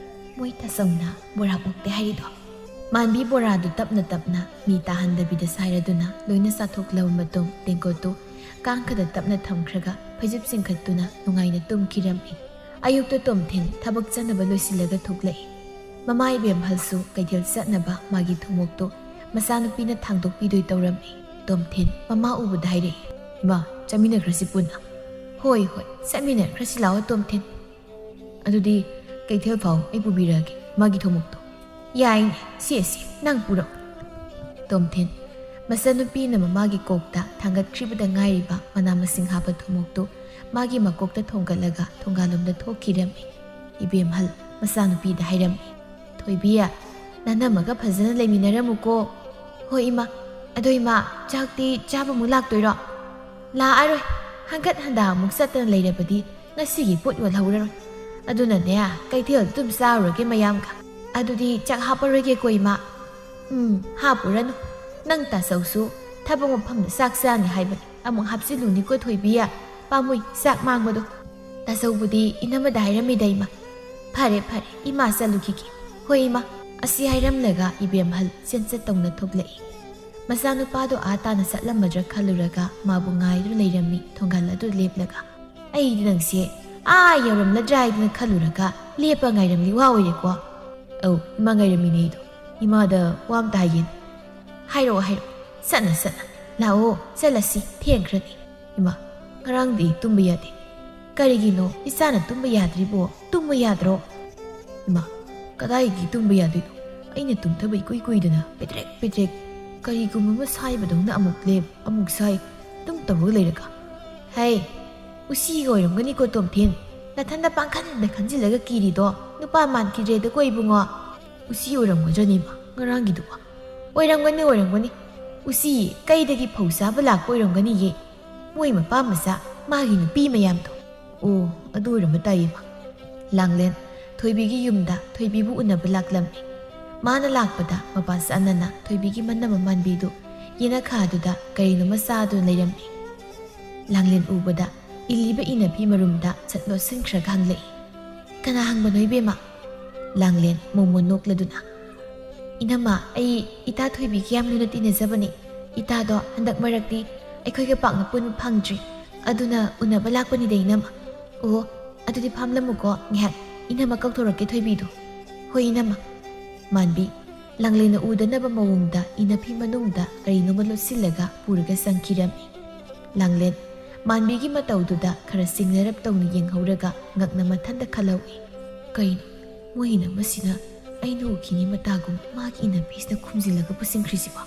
ꯃꯣꯏ ꯇꯥꯆꯧꯅ ꯕꯣꯔꯥ ꯑꯣꯛꯇꯦ ꯍꯥꯏꯔꯤꯗꯣ ꯃꯥꯟꯕꯤ ꯕꯣꯔꯥꯗꯨ ꯇꯞꯅ ꯃꯤ ꯇꯥꯍꯟꯗꯕꯤꯗ ꯁꯥꯏꯔꯗꯨꯅ ꯂꯣꯏꯅ ꯆꯥꯊꯣꯛꯂꯕ ꯃꯇꯨꯡ ꯇꯦꯡꯀꯣꯠꯇꯨ ꯀꯥꯡꯈꯗ ꯇꯞꯅ ꯊꯝꯈ꯭ꯔꯒ ꯐꯩꯖꯨꯞ ꯆꯤꯡꯈꯠꯇꯨꯅ ꯅꯨꯡꯉꯥꯏꯅ ꯇꯨꯝꯈꯤꯔꯝꯃꯤ ꯑꯌꯨꯛꯇ ꯇꯣꯝꯊꯤꯟ ꯊꯕꯛ ꯆꯠꯅꯕ ꯂꯣꯏꯁꯤꯜꯂꯒ ꯊꯣꯛꯂꯛꯏ ꯃꯃꯥ ꯏꯕꯦꯝꯍꯜꯁꯨ ꯀꯩꯊꯦꯜ ꯆꯠꯅꯕ ꯃꯥꯒꯤ ꯊꯨꯝꯃꯣꯛꯇꯨ ꯃꯆꯥꯅꯨꯄꯤꯅ ꯊꯥꯡꯗꯣꯛꯄꯤꯗꯣꯏ ꯇꯧꯔꯝꯃꯤ ꯇꯣꯝꯊꯤꯟ ꯃꯃꯥ ꯎꯕꯗ ꯍꯥꯏꯔꯛꯏ ꯏꯃꯥ ꯆꯠꯃꯤꯟꯅꯈ꯭ꯔꯁꯤ ꯄꯨꯟꯅ ꯍꯣꯏ ꯆꯠꯃꯤꯟꯅꯈ꯭ꯔꯁꯤ ꯂꯥꯛꯑꯣ ꯇꯣꯝꯊꯤꯟ ꯑꯗꯨꯗꯤ ꯀꯩꯊꯦꯜ ꯐꯥꯎ ꯑꯩ ꯄꯨꯕꯤꯔꯛꯑꯒꯦ ꯃꯥꯒꯤ ꯊꯨꯝꯃꯣꯛꯇꯣ ꯌꯥꯏꯅꯦ ꯁꯤ ꯅꯪ ꯄꯨꯔꯣ ꯇꯣꯝꯊꯤꯟ ꯃꯆꯥꯅꯨꯄꯤꯅ ꯃꯃꯥꯒꯤ ꯀꯣꯛꯇ ꯊꯥꯡꯒꯠꯈ꯭ꯔꯤꯕꯗ ꯉꯥꯏꯔꯤꯕ ꯃꯅꯥ ꯃꯁꯤꯡ ꯍꯥꯞꯄ ꯊꯨꯝꯃꯣꯛꯇꯨ ꯃꯥꯒꯤ ꯃꯀꯣꯛꯇ ꯊꯣꯡꯒꯠꯂꯒ ꯊꯣꯡꯒꯥꯜꯂꯣꯝꯗ ꯊꯣꯛꯈꯤꯔꯝꯃꯤ ꯏꯕꯦꯝꯍꯜ ꯃꯆꯥꯅꯨꯄꯤꯗ ꯍꯥꯏꯔꯝꯃꯤ ꯊꯣꯏꯕꯤ ꯅꯅꯝꯃꯒ ꯐꯖꯅ ꯂꯩꯃꯤꯟꯅꯔꯝꯃꯨꯀꯣ ꯍꯣꯏ ꯏꯃꯥ ꯑꯗꯣ ꯏꯃꯥ ꯆꯥꯛꯇꯤ ꯆꯥꯕꯃꯨꯛ ꯂꯥꯛꯇꯣꯏꯔꯣ ꯂꯥꯛꯑꯔꯣꯏ ꯍꯟꯒꯠ ꯍꯟꯗꯥ ꯑꯃꯨꯛ ꯆꯠꯇꯅ ꯂꯩꯔꯕꯗꯤ ꯉꯁꯤꯒꯤ ꯄꯣꯠ ꯌꯣꯜꯍꯧꯔꯔꯣꯏ ꯑꯗꯨꯅꯅꯦ ꯀꯩꯊꯦꯜ ꯑꯗꯨꯝ ꯆꯥꯔꯨꯔꯒꯦ ꯃꯌꯥꯝꯒ ꯑꯗꯨꯗꯤ ꯆꯥꯛ ꯍꯥꯞꯄꯔꯣꯏꯒꯦꯀꯣ ꯏꯃꯥ ꯍꯥꯞꯄꯨꯔꯅꯨ ꯅꯪ ꯇꯥꯆꯧꯁꯨ ꯊꯕꯛ ꯃꯐꯝꯗ ꯆꯥꯛ ꯆꯥꯅꯤ ꯍꯥꯏꯕꯅꯤ ꯑꯃꯨꯛ ꯍꯥꯞꯆꯤꯜꯂꯨꯅꯤꯀꯣ ꯊꯣꯏꯕꯤ ꯄꯥꯝꯃꯨꯏ ꯆꯥꯛ ꯃꯥꯡꯕꯗꯣ ꯇꯥꯆꯧꯕꯨꯗꯤ ꯏꯅꯝꯃꯗ ꯍꯥꯏꯔꯝꯃꯤꯗ ꯏꯃꯥ ꯐꯔꯦ ꯏꯃꯥ ꯆꯠꯂꯨꯈꯤꯒꯦ ꯍꯣꯏ ꯏꯃꯥ ꯑꯁꯤ ꯍꯥꯏꯔꯝꯂꯒ ꯏꯕꯦꯝꯍꯜ ꯆꯦꯟꯆꯠ ꯇꯧꯅ ꯊꯣꯛꯂꯛꯏ ꯃꯆꯥꯅꯨꯄꯥꯗꯣ ꯇꯥꯅ ꯆꯠꯂꯝꯃꯗ꯭ꯔꯥ ꯈꯜꯂꯨꯔꯒ ꯃꯥꯕꯨ ꯉꯥꯏꯗꯨꯅ ꯂꯩꯔꯝꯃꯤ ꯊꯣꯡꯒꯥꯜ ꯑꯗꯨ ꯂꯦꯞꯂꯒ ꯑꯩꯗꯤ ꯅꯪꯁꯦ ꯌꯧꯔꯝꯂꯗ꯭ꯔꯥ ꯍꯥꯏꯗꯅ ꯈꯜꯂꯨꯔꯒ ꯂꯦꯞꯄ ꯉꯥꯏꯔꯝꯂꯤ ꯋꯥ ꯑꯣꯏꯔꯦꯀꯣ ꯑꯧ ꯏꯃꯥ ꯉꯥꯏꯔꯝꯃꯤꯅꯦ ꯑꯩꯗꯣ ꯏꯃꯥꯗ ꯋꯥ ꯑꯝꯇ ꯍꯥꯏꯒꯦꯅꯦ ꯍꯥꯏꯔꯛꯑꯣ ꯆꯠꯅ ꯂꯥꯛꯑꯣ ꯆꯠꯂꯁꯤ ꯊꯦꯡꯈ꯭ꯔꯅꯤ ꯏꯃꯥ ꯉꯔꯥꯡꯗꯤ ꯇꯨꯝꯕ ꯌꯥꯗꯦ ꯀꯔꯤꯒꯤꯅꯣ ꯏꯆꯥꯅ ꯇꯨꯝꯕ ꯌꯥꯗ꯭ꯔꯤꯕꯣ ꯇꯨꯝꯕ ꯌꯥꯗ꯭ꯔꯣ ꯏꯃꯥ ꯀꯗꯥꯏꯒꯤ ꯇꯨꯝꯕ ꯌꯥꯗꯣꯏꯅꯣ ꯑꯩꯅ ꯇꯨꯝꯊꯕ ꯏꯀꯨꯏ ꯀꯨꯏꯗꯅ ꯄꯦꯗ꯭ꯔꯦꯛ ꯀꯔꯤꯒꯨꯝꯕ ꯑꯃ ꯁꯥꯏꯕꯗꯧꯅ ꯑꯃꯨꯛ ꯂꯦꯞ ꯑꯃꯨꯛ ꯁꯥꯏ ꯑꯗꯨꯝ ꯇꯧꯔꯒ ꯂꯩꯔꯒ ꯎꯁꯤꯒ ꯑꯣꯏꯔꯝꯒꯅꯤꯀꯣ ꯇꯣꯝꯊꯤꯟ ꯅꯊꯟꯗ ꯄꯥꯡꯈꯟꯗ ꯈꯟꯖꯤꯜꯂꯒ ꯀꯤꯔꯤꯗꯣ ꯅꯨꯄꯥ ꯃꯥꯟꯈꯤꯗ꯭ꯔꯦꯗꯀꯣ ꯏꯕꯨꯡꯉꯣ ꯎꯁꯤ ꯑꯣꯏꯔꯝꯒꯗ꯭ꯔꯅꯤ ꯏꯃꯥ ꯉꯔꯥꯡꯒꯤꯗꯨꯕ ꯑꯣꯏꯔꯝꯒꯅꯤ ꯎꯁꯤ ꯀꯩꯗꯒꯤ ꯐꯧ ꯆꯥꯕ ꯂꯥꯛꯄ ꯑꯣꯏꯔꯝꯒꯅꯤꯌꯦ ꯃꯣꯏ ꯃꯄꯥ ꯃꯆꯥ ꯃꯥꯒꯤ ꯅꯨꯄꯤ ꯃꯌꯥꯝꯗꯣ ꯑꯣ ꯑꯗꯨ ꯑꯣꯏꯔꯝꯕ ꯇꯥꯏ ꯏꯃꯥ ꯂꯥꯡꯂꯦꯟ ꯊꯣꯏꯕꯤꯒꯤ ꯌꯨꯝꯗ ꯊꯣꯏꯕꯤꯕꯨ ꯎꯅꯕ ꯂꯥꯛꯂꯝꯃꯤ ꯃꯥꯅ ꯂꯥꯛꯄꯗ ꯃꯄꯥ ꯆꯥꯟꯅꯅ ꯊꯣꯏꯕꯤꯒꯤ ꯃꯅꯝ ꯃꯥꯟꯕꯤꯗꯨ ꯌꯦꯅꯈꯥꯗꯨꯗ ꯀꯔꯤꯅꯣꯃ ꯆꯥꯗꯨꯅ ꯂꯩꯔꯝꯃꯤ꯫ ꯂꯥꯡꯂꯦꯟ ꯎꯕꯗ ꯏꯜꯂꯤꯕ ꯏꯅꯐꯤ ꯃꯔꯨꯝꯗ ꯆꯠ ꯂꯣꯠꯁꯤꯟꯈ꯭ꯔꯒ ꯍꯪꯂꯛꯏ, "ꯀꯅꯥ ꯍꯪꯕꯅꯣ ꯏꯕꯦꯝꯃ?" ꯂꯥꯡꯂꯦꯟ ꯃꯣꯃꯣꯟ ꯅꯣꯛꯂꯗꯨꯅ, "ꯏꯅꯝꯃ, ꯑꯩ ꯏꯇꯥ ꯊꯣꯏꯕꯤꯒ ꯌꯥꯝ ꯂꯨꯅ ꯇꯤꯟꯅꯖꯕꯅꯤ꯫ ꯏꯇꯥꯗꯣ ꯍꯟꯗꯛ ꯃꯔꯛꯇꯤ ꯑꯩꯈꯣꯏꯒ ꯄꯥꯛꯅ ꯄꯨꯟꯕ ꯐꯪꯗ꯭ꯔꯤ, ꯑꯗꯨꯅ ꯎꯅꯕ ꯂꯥꯛꯄꯅꯤꯗ ꯏꯅꯝꯃ." "ꯑꯣ, ꯑꯗꯨꯗꯤ ꯐꯝꯂꯝꯃꯨꯀꯣ ꯉꯥꯏꯍꯥꯛ, ꯏꯅꯝꯃ ꯀꯧꯊꯣꯔꯛꯀꯦ ꯊꯣꯏꯕꯤꯗꯣ." "ꯍꯣꯏ ꯏꯅꯝꯃ." ꯃꯥꯟꯕꯤ ꯂꯥꯡꯂꯦꯟꯅ ꯎꯗꯅꯕ ꯃꯑꯣꯡꯗ ꯏꯅꯐꯤ ꯃꯅꯨꯡꯗ ꯀꯔꯤꯅꯣꯃ ꯂꯣꯠꯁꯤꯜꯂꯒ ꯄꯨꯔꯒ ꯆꯪꯈꯤꯔꯝꯃꯤ꯫ ꯂꯥꯡꯂꯦꯟ ꯃꯥꯟꯕꯤꯒꯤ ꯃꯇꯧꯗꯨꯗ ꯈꯔ ꯆꯤꯡꯅꯔꯞ ꯇꯧꯅ ꯌꯦꯡꯍꯧꯔꯒ ꯉꯛꯅ ꯃꯊꯟꯇ ꯈꯜꯍꯧꯏ, "ꯀꯩꯅꯣ ꯃꯣꯏ ꯏꯅꯝꯃꯁꯤꯅ ꯑꯩꯅ ꯎꯈꯤꯅꯤ ꯃꯇꯥꯒꯨꯝ ꯃꯥꯒꯤ ꯏꯅꯐꯤꯁꯤꯅ ꯈꯨꯝꯖꯤꯜꯂꯒ ꯄꯨꯁꯤꯟꯈ꯭ꯔꯤꯁꯤꯕꯣ?"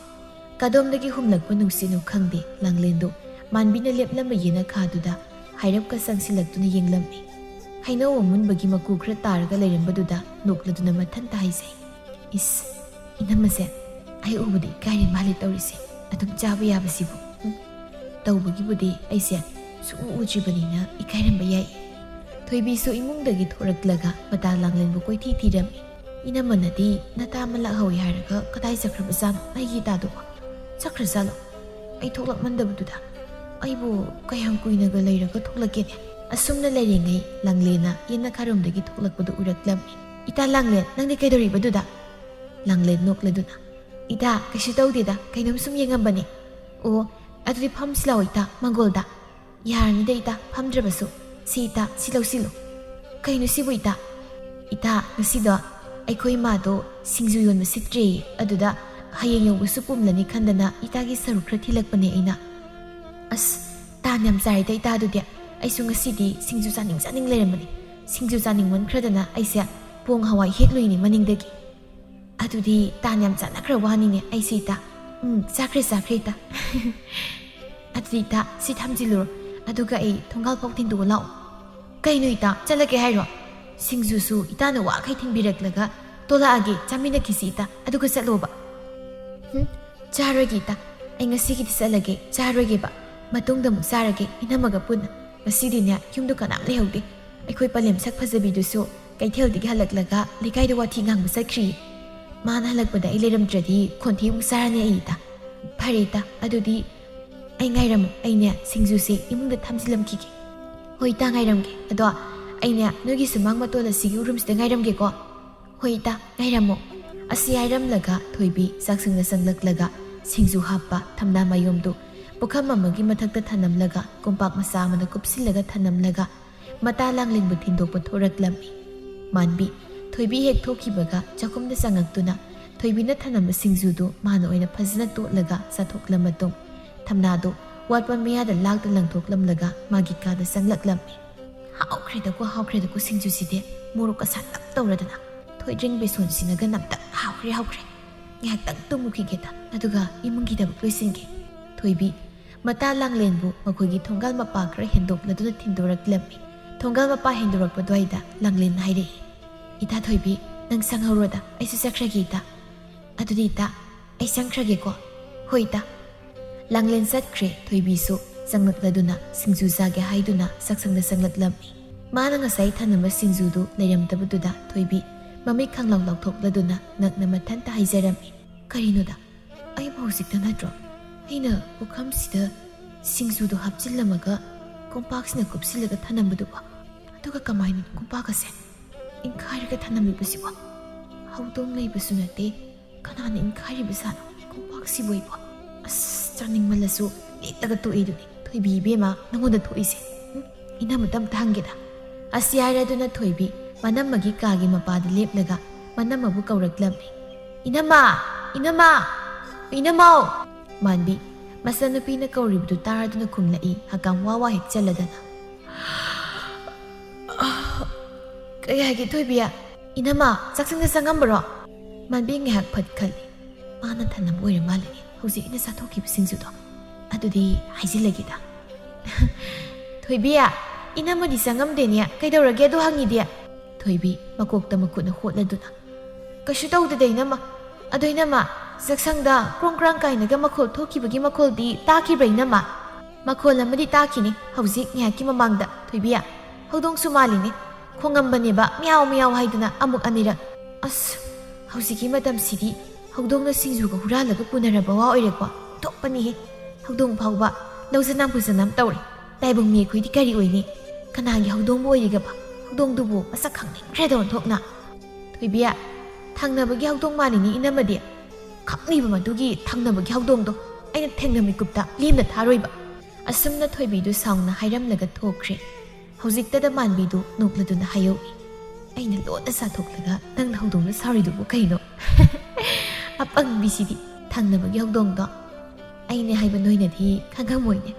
ꯀꯗꯣꯝꯗꯒꯤ ꯍꯨꯝꯂꯛꯄ ꯅꯨꯡꯁꯤꯠꯅꯣ ꯈꯪꯗꯦ, ꯂꯥꯡꯂꯦꯟꯗꯨ ꯃꯥꯟꯕꯤꯅ ꯂꯦꯞꯂꯝꯕ ꯌꯦꯅꯈꯥꯗꯨꯗ ꯍꯥꯏꯔꯞꯀ ꯆꯪꯁꯤꯜꯂꯛꯇꯨꯅ ꯌꯦꯡꯂꯝꯃꯤ꯫ ꯍꯩꯅꯧ ꯑꯃꯨꯟꯕꯒꯤ ꯃꯀꯨ ꯈꯔ ꯇꯥꯔꯒ ꯂꯩꯔꯝꯕꯗꯨꯗ ꯅꯣꯛꯂꯗꯨꯅ ꯃꯊꯟꯇ ꯍꯥꯏꯖꯩ, "ꯏꯁ, ꯏꯅꯝꯃꯁꯦ ꯑꯩ ꯎꯕꯗ ꯏꯀꯥꯏꯔꯤ ꯃꯥꯜꯂꯤ ꯇꯧꯔꯤꯁꯦ, ꯑꯗꯨꯝ ꯆꯥꯕ ꯌꯥꯕꯁꯤꯕꯨ." "ꯇꯧꯕꯒꯤꯕꯨꯗꯤ ꯑꯩꯁꯦ ꯁꯨꯛꯎ ꯎꯗ꯭ꯔꯤꯕꯅꯤꯅ ꯏꯀꯥꯏꯔꯝꯕ ꯌꯥꯏ." ꯊꯣꯏꯕꯤꯁꯨ ꯏꯃꯨꯡꯗꯒꯤ ꯊꯣꯔꯛꯂꯒ ꯃꯇꯥ ꯂꯥꯡꯂꯦꯟꯕꯨ ꯀꯣꯏꯊꯤ ꯊꯤꯔꯝꯃꯤ꯫ "ꯏꯅꯝꯃꯅꯗꯤ ꯅꯇꯥ ꯑꯃ ꯂꯥꯛꯍꯧꯏ ꯍꯥꯏꯔꯒ ꯀꯗꯥꯏ ꯆꯠꯈ꯭ꯔꯕꯖꯥꯠꯅꯣ ꯑꯩꯒꯤ ꯏꯇꯥꯗꯨꯕꯣ? ꯆꯠꯈ꯭ꯔꯖꯥꯠꯂꯣ? ꯑꯩ ꯊꯣꯛꯂꯛꯃꯟꯗꯕꯗꯨꯗ ꯑꯩꯕꯨ ꯀꯌꯥꯝ ꯀꯨꯏꯅꯒ ꯂꯩꯔꯒ ꯊꯣꯛꯂꯛꯀꯦꯅꯦ?" ꯑꯁꯨꯝꯅ ꯂꯩꯔꯤꯉꯩ ꯂꯥꯡꯂꯦꯟꯅ ꯌꯦꯅꯈꯥꯔꯣꯝꯗꯒꯤ ꯊꯣꯛꯂꯛꯄꯗꯨ ꯎꯔꯛꯂꯝꯃꯤ꯫ "ꯏꯇꯥ ꯂꯥꯡꯂꯦꯟ, ꯅꯪꯗꯤ ꯀꯩꯗꯧꯔꯤꯕꯗꯨꯗ?" ꯂꯥꯡꯂꯦꯟ ꯅꯣꯛꯂꯗꯨꯅ, "ꯏꯇꯥ ꯀꯩꯁꯨ ꯇꯧꯗꯦꯗ, ꯀꯩꯅꯣꯝ ꯁꯨꯝ ꯌꯦꯡꯉꯝꯕꯅꯤ." "ꯑꯣ, ꯑꯗꯨꯗꯤ ꯐꯝꯁꯤ ꯂꯥꯛꯑꯣ ꯏꯇꯥ ꯃꯥꯡꯒꯣꯜꯗ." "ꯌꯥꯔꯅꯤꯗ ꯏꯇꯥ, ꯐꯝꯗ꯭ꯔꯕꯁꯨ. ꯁꯤ ꯏꯇꯥ, ꯁꯤ ꯂꯧꯁꯤꯜꯂꯨ." "ꯀꯩꯅꯣ ꯁꯤꯕꯨ ꯏꯇꯥ?" "ꯏꯇꯥ, ꯉꯁꯤꯗꯣ ꯑꯩꯈꯣꯏ ꯏꯃꯥꯗꯣ ꯁꯤꯡꯖꯨ ꯌꯣꯟꯕ ꯁꯤꯠꯇ꯭ꯔꯦꯌꯦ, ꯑꯗꯨꯗ ꯍꯌꯦꯡ ꯌꯧꯕꯁꯨ ꯄꯨꯝꯂꯅꯤ ꯈꯟꯗꯅ ꯏꯇꯥꯒꯤ ꯁꯔꯨꯛ ꯈꯔ ꯊꯤꯜꯂꯛꯄꯅꯦ ꯑꯩꯅ." "ꯑꯁ, ꯇꯥꯟ ꯌꯥꯝ ꯆꯥꯔꯦꯗ ꯏꯇꯥ ꯑꯗꯨꯗꯤ. ꯑꯩꯁꯨ ꯉꯁꯤꯗꯤ ꯁꯤꯡꯖꯨ ꯆꯥꯅꯤꯡ ꯂꯩꯔꯝꯕꯅꯤ. ꯁꯤꯡꯖු ꯆꯥꯅꯤꯡꯃꯟꯈ꯭ꯔꯗꯅ ꯑꯩꯁꯦ ꯄꯣꯡ ꯍꯋꯥꯏ ꯍꯦꯛꯂꯨꯏꯅꯤ ꯃꯅꯤꯡꯗꯒꯤ." "ꯑꯗꯨꯗꯤ ꯇꯥꯟ ꯌꯥꯝ ꯆꯥꯟꯅꯈ꯭ꯔ ꯋꯥꯅꯤꯅꯦ ꯑꯩꯁꯦ ꯏꯇꯥ." "ꯆꯥꯈ꯭ꯔꯦ ꯏꯇꯥ." "ꯑꯗꯨꯗꯤ ꯏꯇꯥ, ꯁꯤ ꯊꯝꯖꯤꯜꯂꯨꯔꯣ, ꯑꯗꯨꯒ ꯑꯩ ꯊꯣꯡꯒꯥꯜ ꯐꯥꯎ ꯊꯤꯟꯗꯣꯛꯑ ꯂꯥꯛꯑꯣ." "ꯀꯩꯅꯣ ꯏꯇꯥ, ꯆꯠꯂꯒꯦ ꯍꯥꯏꯔꯣ? ꯁꯤꯡꯖꯨꯁꯨ ꯏꯇꯥꯅ ꯋꯥꯈꯩ ꯊꯤꯟꯕꯤꯔꯛꯂꯒ ꯇꯣꯂꯛꯑꯒꯦ, ꯆꯥꯃꯤꯟꯅꯈꯤꯁꯤ ꯏꯇꯥ, ꯑꯗꯨꯒ ꯆꯠꯂꯣꯕ." "ꯆꯥꯔꯣꯏꯒꯦ ꯏꯇꯥ, ꯑꯩ ꯉꯁꯤꯒꯤꯗꯤ ꯆꯠꯂꯒꯦ, ꯆꯥꯔꯣꯏꯒꯦꯕ. ꯃꯇꯨꯡꯗ ꯑꯃꯨꯛ ꯆꯥꯔꯒꯦ ꯏꯅꯝꯃꯒ ꯄꯨꯟꯅ. ꯉꯁꯤꯗꯤꯅꯦ ꯌꯨꯝꯗ ꯀꯅꯥꯝ ꯂꯩꯍꯧꯗꯦ. ꯑꯩꯈꯣꯏ ꯄꯂꯦꯝ ꯁꯛ ꯐꯖꯕꯤꯗꯨꯁꯨ ꯀꯩꯊꯦꯜꯗꯒꯤ ꯍꯜꯂꯛꯂꯒ ꯂꯩꯀꯥꯏꯗ ꯋꯥꯊꯤ ꯉꯥꯡꯕ ꯆꯠꯈ꯭ꯔꯤꯌꯦ. ꯃꯥꯅ ꯍꯜꯂꯛꯄꯗ ꯑꯩ ꯂꯩꯔꯝꯗ꯭ꯔꯗꯤ ꯈꯣꯟꯊꯤ ꯑꯃꯨꯛ ꯆꯥꯔꯅꯤ ꯑꯩ ꯏꯇꯥ." "ꯐꯔꯦ ꯏꯇꯥ, ꯑꯗꯨꯗꯤ ꯑꯩ ꯉꯥꯏꯔꯝꯃꯨ. ꯑꯩꯅꯦ ꯁꯤꯡꯖꯨꯁꯦ ꯏꯃꯨꯡꯗ ꯊꯝꯖꯤꯜꯂꯝꯈꯤꯒꯦ." "ꯍꯣꯏ ꯏꯇꯥ, ꯉꯥꯏꯔꯝꯒꯦ. ꯑꯗꯣ ꯑꯩꯅꯦ ꯅꯣꯏꯒꯤ ꯁꯨꯃꯥꯡ ꯃꯇꯣꯟ ꯑꯁꯤꯒꯤ ꯎꯔꯨꯝꯁꯤꯗ ꯉꯥꯏꯔꯝꯒꯦꯀꯣ." "ꯍꯣꯏ ꯏꯇꯥ, ꯉꯥꯏꯔꯝꯃꯣ." ꯑꯁꯤ ꯍꯥꯏꯔꯝꯂꯒ ꯊꯣꯏꯕꯤ ꯆꯥꯛꯁꯪꯗ ꯆꯪꯂꯛꯂꯒ ꯁꯤꯡꯖꯨ ꯍꯥꯞꯄ ꯊꯝꯅꯥ ꯃꯌꯣꯝꯗꯨ ꯄꯨꯈꯝ ꯑꯃꯒꯤ ꯃꯊꯛꯇ ꯊꯅꯝꯂꯒ ꯀꯣꯝꯄꯥꯛ ꯃꯆꯥ ꯑꯃꯗ ꯀꯨꯞꯁꯤꯜꯂꯒ ꯊꯅꯝꯂꯒ ꯃꯇꯥ ꯂꯥꯡꯂꯦꯟꯕꯨ ꯊꯤꯟꯗꯣꯛꯄ ꯊꯣꯔꯛꯂꯝꯃꯤ꯫ ꯃꯥꯟꯕꯤ ꯊꯣꯏꯕꯤ ꯍꯦꯛ ꯊꯣꯛꯈꯤꯕꯒ ꯆꯥꯛꯈꯨꯝꯗ ꯆꯪꯉꯛꯇꯨꯅ ꯊꯣꯏꯕꯤꯅ ꯊꯅꯝꯕ ꯁꯤꯡꯖꯨꯗꯨ ꯃꯥꯅ ꯑꯣꯏꯅ ꯐꯖꯅ ꯇꯣꯠꯂꯒ ꯆꯥꯊꯣꯛꯂ ꯃꯇꯨꯡ ꯊꯝꯅꯥꯗꯨ ꯋꯥꯠꯄ ꯃꯌꯥꯗ ꯂꯥꯛꯇ ꯂꯪꯊꯣꯛꯂꯝꯂꯒ ꯃꯥꯒꯤ ꯀꯥꯗ ꯆꯪꯂꯛꯂꯝꯃꯤ꯫ "ꯍꯥꯎꯈ꯭ꯔꯦꯗꯀꯣ ꯁꯤꯡꯖꯨꯁꯤꯗꯤ, ꯃꯣꯔꯣꯛꯀ ꯁꯥꯇꯛ ꯇꯧꯔꯗꯅ. ꯊꯣꯏꯗ꯭ꯔꯤꯡ ꯕꯦꯁꯣꯟꯁꯤꯅꯒ ꯅꯞꯇꯛ ꯍꯥꯎꯈ꯭ꯔꯦ. ꯉꯥꯏꯍꯥꯛꯇꯪ ꯇꯨꯝꯃꯨꯈꯤꯒꯦꯗ, ꯑꯗꯨꯒ ꯏꯃꯨꯡꯒꯤ ꯊꯕꯛ ꯂꯣꯏꯁꯤꯟꯒꯦ." ꯊꯣꯏꯕꯤ ꯃꯇꯥ ꯂꯥꯡꯂꯦꯟꯕꯨ ꯃꯈꯣꯏꯒꯤ ꯊꯣꯡꯒꯥꯜ ꯃꯄꯥ ꯈꯔ ꯍꯦꯟꯗꯣꯛꯂꯗꯨꯅ ꯊꯤꯟꯗꯣꯔꯛꯂꯝꯃꯤ꯫ ꯊꯣꯡꯒꯥꯜ ꯃꯄꯥ ꯍꯦꯟꯗꯣꯔꯛꯄ ꯑꯗꯨꯋꯥꯏꯗ ꯂꯥꯡꯂꯦꯟꯅ ꯍꯥꯏꯔꯛꯏ, "ꯏꯇꯥ ꯊꯣꯏꯕꯤ, ꯅꯪ ꯆꯪꯍꯧꯔꯣꯗ, ꯑꯩꯁꯨ ꯆꯠꯈ꯭ꯔꯒꯦ ꯏꯇꯥ." "ꯑꯗꯨꯗꯤ ꯏꯇꯥ, ꯑꯩ ꯆꯪꯈ꯭ꯔꯒꯦꯀꯣ." "ꯍꯣꯏ ꯏꯇꯥ." ꯂꯥꯡꯂꯦꯟ ꯆꯠꯈ꯭ꯔꯦ. ꯊꯣꯏꯕꯤꯁꯨ ꯆꯪꯂꯛꯂꯗꯨꯅ ꯁꯤꯡꯖꯨ ꯆꯥꯒꯦ ꯍꯥꯏꯗꯨꯅ ꯆꯥꯛꯁꯪꯗ ꯆꯪꯂꯛꯂꯝꯃꯤ꯫ ꯃꯥꯅ ꯉꯁꯥꯏ ꯊꯅꯝꯕ ꯁꯤꯡꯖꯨꯗꯨ ꯂꯩꯔꯝꯗꯕꯗꯨꯗ ꯊꯣꯏꯕꯤ ꯃꯃꯤꯠ ꯈꯪꯂꯥꯎ ꯂꯥꯎꯊꯣꯛꯂꯗꯨꯅ ꯉꯛꯅ ꯃꯊꯟꯇ ꯍꯥꯏꯖꯔꯝꯃꯤ, "ꯀꯔꯤꯅꯣꯗ, ꯑꯩꯕꯨ ꯍꯧꯖꯤꯛꯇ ꯅꯠꯇ꯭ꯔꯣ ꯑꯩꯅ ꯄꯨꯈꯝꯁꯤꯗ ꯁꯤꯡꯖꯨꯗꯨ ꯍꯥꯞꯆꯤꯜꯂꯝꯃꯒ ꯀꯣꯝꯄꯥꯛꯁꯤꯅ ꯀꯨꯞꯁꯤꯜꯂꯒ ꯊꯅꯝꯕꯗꯨꯕꯣ? ꯑꯗꯨꯒ ꯀꯃꯥꯏꯅ ꯀꯣꯝꯄꯥꯛ ꯑꯁꯦ ꯏꯟꯈꯥꯏꯔꯒ ꯊꯅꯝꯂꯤꯕꯁꯤꯕꯣ? ꯍꯧꯗꯣꯡ ꯂꯩꯕꯁꯨ ꯅꯠꯇꯦ, ꯀꯅꯥꯅ ꯏꯟꯈꯥꯏꯔꯤꯕꯖꯥꯠꯅꯣ ꯀꯣꯝꯄꯥꯛꯁꯤꯕꯨ ꯑꯩꯕꯣ? ꯑꯁ, ꯆꯥꯅꯤꯡꯃꯜꯂꯁꯨ ꯂꯤꯛꯂꯒ ꯇꯣꯛꯏꯗꯨꯅꯤ ꯊꯣꯏꯕꯤ ꯏꯕꯦꯝꯃ ꯅꯪꯉꯣꯟꯗ ꯊꯣꯛꯏꯁꯦ. ꯏꯅꯝꯃꯇ ꯑꯝꯇ ꯍꯪꯒꯦꯗ." ꯑꯁꯤ ꯍꯥꯏꯔꯗꯨꯅ ꯊꯣꯏꯕꯤ ꯃꯅꯝꯃꯒꯤ ꯀꯥꯒꯤ ꯃꯄꯥꯗ ꯂꯦꯞꯂꯒ ꯃꯅꯝꯃꯕꯨ ꯀꯧꯔꯛꯂꯝꯃꯤ꯫ "ꯏꯅꯝꯃ! ꯏꯅꯝꯃꯧ!" ꯃꯥꯟꯕꯤ ꯃꯆꯥꯅꯨꯄꯤꯅ ꯀꯧꯔꯤꯕꯗꯨ ꯇꯥꯔꯗꯨꯅ ꯈꯨꯝꯂꯛꯏ ꯍꯀꯥꯝ ꯋꯥ ꯍꯦꯛ ꯆꯜꯂꯗꯅ꯫ "ꯀꯩ ꯍꯥꯏꯒꯦ ꯊꯣꯏꯕꯤ? ꯏꯅꯝꯃ ꯆꯥꯛꯁꯪꯗ ꯆꯪꯉꯝꯕꯔꯣ?" ꯃꯥꯟꯕꯤ ꯉꯥꯏꯍꯥꯛ ꯐꯠ ꯈꯜꯂꯤ꯫ ꯃꯥꯅ ꯊꯅꯝꯕ ꯑꯣꯏꯔ ꯃꯥꯜꯂꯤꯅꯦ ꯍꯧꯖꯤꯛ ꯑꯩꯅ ꯆꯥꯊꯣꯛꯈꯤꯕ ꯁꯤꯡꯖꯨꯗꯣ. ꯑꯗꯨꯗꯤ ꯍꯥꯏꯖꯤꯜꯂꯒꯦꯗ꯫ "ꯊꯣꯏꯕꯤ, ꯏꯅꯝꯃꯗꯤ ꯆꯪꯉꯝꯗꯦꯅꯦ, ꯀꯩꯗꯧꯔꯒꯦ ꯑꯗꯨ ꯍꯪꯉꯤꯗꯤ?" ꯊꯣꯏꯕꯤ ꯃꯀꯣꯛꯇ ꯃꯈꯨꯠꯅ ꯍꯣꯠꯂꯗꯨꯅ, "ꯀꯩꯁꯨ ꯇꯧꯗꯦꯗ ꯏꯅꯝꯃ. ꯑꯗꯣ ꯏꯅꯝꯃ, ꯆꯥꯛꯁꯪꯗ ꯀ꯭ꯔꯣꯡ ꯀ꯭ꯔꯥꯡ ꯀꯥꯏꯅꯒ ꯃꯈꯣꯜ ꯊꯣꯛꯈꯤꯕꯒꯤ ꯃꯈꯣꯜꯗꯤ ꯇꯥꯈꯤꯕ꯭ꯔꯥ ꯏꯅꯝꯃ?" "ꯃꯈꯣꯜ ꯑꯃꯗꯤ ꯇꯥꯈꯤꯅꯤ ꯍꯧꯖꯤꯛ ꯉꯥꯏꯍꯥꯛꯀꯤ ꯃꯃꯥꯡꯗ ꯊꯣꯏꯕꯤ. ꯍꯧꯗꯣꯡꯁꯨ ꯃꯥꯜꯂꯤꯅꯦ, ꯈꯣꯡꯉꯝꯕꯅꯦꯕ ꯃꯤꯌꯥꯎ ꯃꯤꯌꯥꯎ ꯍꯥꯏꯗꯨꯅ ꯑꯃꯨꯛ ꯑꯅꯤꯔꯛ. ꯑꯁ, ꯍꯧꯖꯤꯛꯀꯤ ꯃꯇꯝꯁꯤꯗꯤ ꯍꯧꯗꯣꯡꯅ ꯁꯤꯡꯖꯨꯒ ꯍꯨꯔꯥꯜꯂꯒ ꯄꯨꯅꯔꯕ ꯋꯥ ꯑꯣꯏꯔꯦꯀꯣ ꯊꯣꯛꯄꯅꯤꯍꯦ ꯍꯧꯗꯣꯡ ꯐꯥꯎꯕ ꯂꯧꯖꯅꯥꯝ ꯄꯨꯖꯅꯥꯝ ꯇꯧꯔꯦ ꯇꯥꯏꯕꯪ ꯃꯤ ꯑꯩꯈꯣꯏꯗꯤ ꯀꯔꯤ ꯑꯣꯏꯅꯤ ꯀꯅꯥꯒꯤ ꯍꯧꯗꯣꯡꯕꯨ ꯑꯣꯏꯔꯤꯒꯕ ꯍꯧꯗꯣꯡꯗꯨꯕꯨ ꯃꯁꯛ ꯈꯪꯅꯤꯡꯈ꯭ꯔꯦꯗ ꯑꯣꯟꯊꯣꯛꯅ ꯊꯣꯏꯕꯤ ꯊꯪꯅꯕꯒꯤ ꯍꯧꯗꯣꯡ ꯃꯥꯜꯂꯤꯅꯤ ꯏꯅꯝꯃꯗꯤ ꯈꯪꯂꯤꯕ ꯃꯗꯨꯒꯤ ꯊꯪꯅꯕꯒꯤ ꯍꯧꯗꯣꯡꯗꯣ ꯑꯩꯅ ꯊꯦꯡꯅ ꯃꯤꯀꯨꯞꯇ ꯂꯦꯝꯅ ꯊꯥꯔꯣꯏꯕ ꯑꯁꯨꯝꯅ ꯊꯣꯏꯕꯤꯗꯨ ꯁꯥꯎꯅ ꯍꯥꯏꯔꯝꯂꯒ ꯊꯣꯛꯈ꯭ꯔꯦ ꯍꯧꯖꯤꯛꯇꯗ ꯃꯥꯟꯕꯤꯗꯨ ꯅꯣꯛꯂꯗꯨꯅ ꯍꯥꯏꯍꯧꯏ ꯑꯩꯅ ꯂꯣꯟꯅ ꯁꯥꯊꯣꯛꯂꯒ ꯅꯪꯅ ꯍꯧꯗꯣꯡꯗ ꯁꯥꯎꯔꯤꯗꯨꯕꯨ ꯀꯩꯅꯣ ꯑꯄꯪꯕꯤꯁꯤꯗꯤ ꯊꯪꯅꯕꯒꯤ ꯍꯧꯗꯣꯡꯗꯣ ꯑꯩꯅꯦ ꯍꯥꯏꯕ ꯅꯣꯏꯅꯗꯤ ꯈꯪꯉꯝꯃꯣꯏꯅꯦ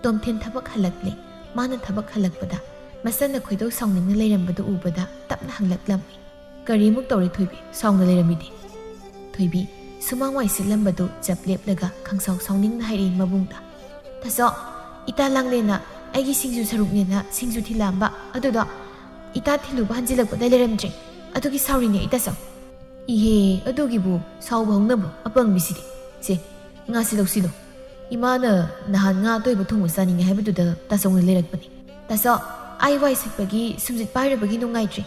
ꯇꯣꯝꯊꯤꯟ ꯊꯕꯛ ꯍꯜꯂꯛꯂꯦ ꯃꯥꯅ ꯊꯕꯛ ꯍꯜꯂꯛꯄꯗ ꯃꯆꯟꯅ ꯈꯣꯏꯗꯧ ꯁꯥꯎꯅꯤꯡꯅ ꯂꯩꯔꯝꯕꯗꯨ ꯎꯕꯗ ꯇꯞꯅ ꯍꯪꯂꯛꯂꯝꯃꯤ ꯀꯔꯤꯃꯨꯛ ꯇꯧꯔꯦ ꯊꯣꯏꯕꯤ ꯁꯥꯎꯅ ꯂꯩꯔꯝꯃꯤꯗꯤ ꯊꯣꯏꯕꯤ ꯁꯨꯃꯥꯡ ꯋꯥꯏ ꯁꯤꯠꯂꯝꯕꯗꯨ ꯆꯞ ꯂꯦꯞꯂꯒ ꯈꯪꯁꯥꯎ ꯁꯥꯎꯅꯤꯡꯅ ꯍꯥꯏꯔꯛꯏ ꯃꯕꯨꯡꯗ ꯇꯥꯆꯧ ꯏꯇꯥ ꯂꯥꯡꯂꯦꯅ ꯑꯩꯒꯤ ꯁꯤꯡꯖꯨ ꯁꯔꯨꯛꯅꯦꯅ ꯁꯤꯡꯖꯨ ꯊꯤꯜꯂꯛꯑꯝꯕ ꯑꯗꯨꯗꯣ ꯏꯇꯥ ꯊꯤꯜꯂꯨꯕ ꯍꯟꯖꯤꯜꯂꯛꯄꯗ ꯂꯩꯔꯝꯗ꯭ꯔꯦ ꯑꯗꯨꯒꯤ ꯁꯥꯎꯔꯤꯅꯦ ꯏꯇꯥꯆꯧ 이해 ꯑꯗꯨꯒꯤꯕꯨ ꯁꯥꯎꯕ ꯍꯧꯅꯕ꯭ꯔꯣ ꯑꯄꯪꯕꯤꯁꯤꯗꯤ ꯁꯦ ꯉꯥꯁꯤ ꯂꯧꯁꯤꯜꯂꯣ ꯏꯃꯥꯅ ꯅꯍꯥꯟ ꯉꯥ ꯑꯇꯣꯏꯕ ꯊꯣꯡꯕ ꯆꯥꯅꯤꯡꯉꯦ ꯍꯥꯏꯕꯗꯨꯗ ꯇꯥꯆꯧꯅ ꯂꯩꯔꯛꯄꯅꯤ ꯇꯥꯆꯧ ꯑꯩ ꯋꯥꯏ ꯁꯤꯠꯄꯒꯤ ꯁꯨꯝꯖꯤꯠ ꯄꯥꯏꯔꯨꯕꯒꯤ ꯅꯨꯡꯉꯥꯏꯇ꯭ꯔꯦ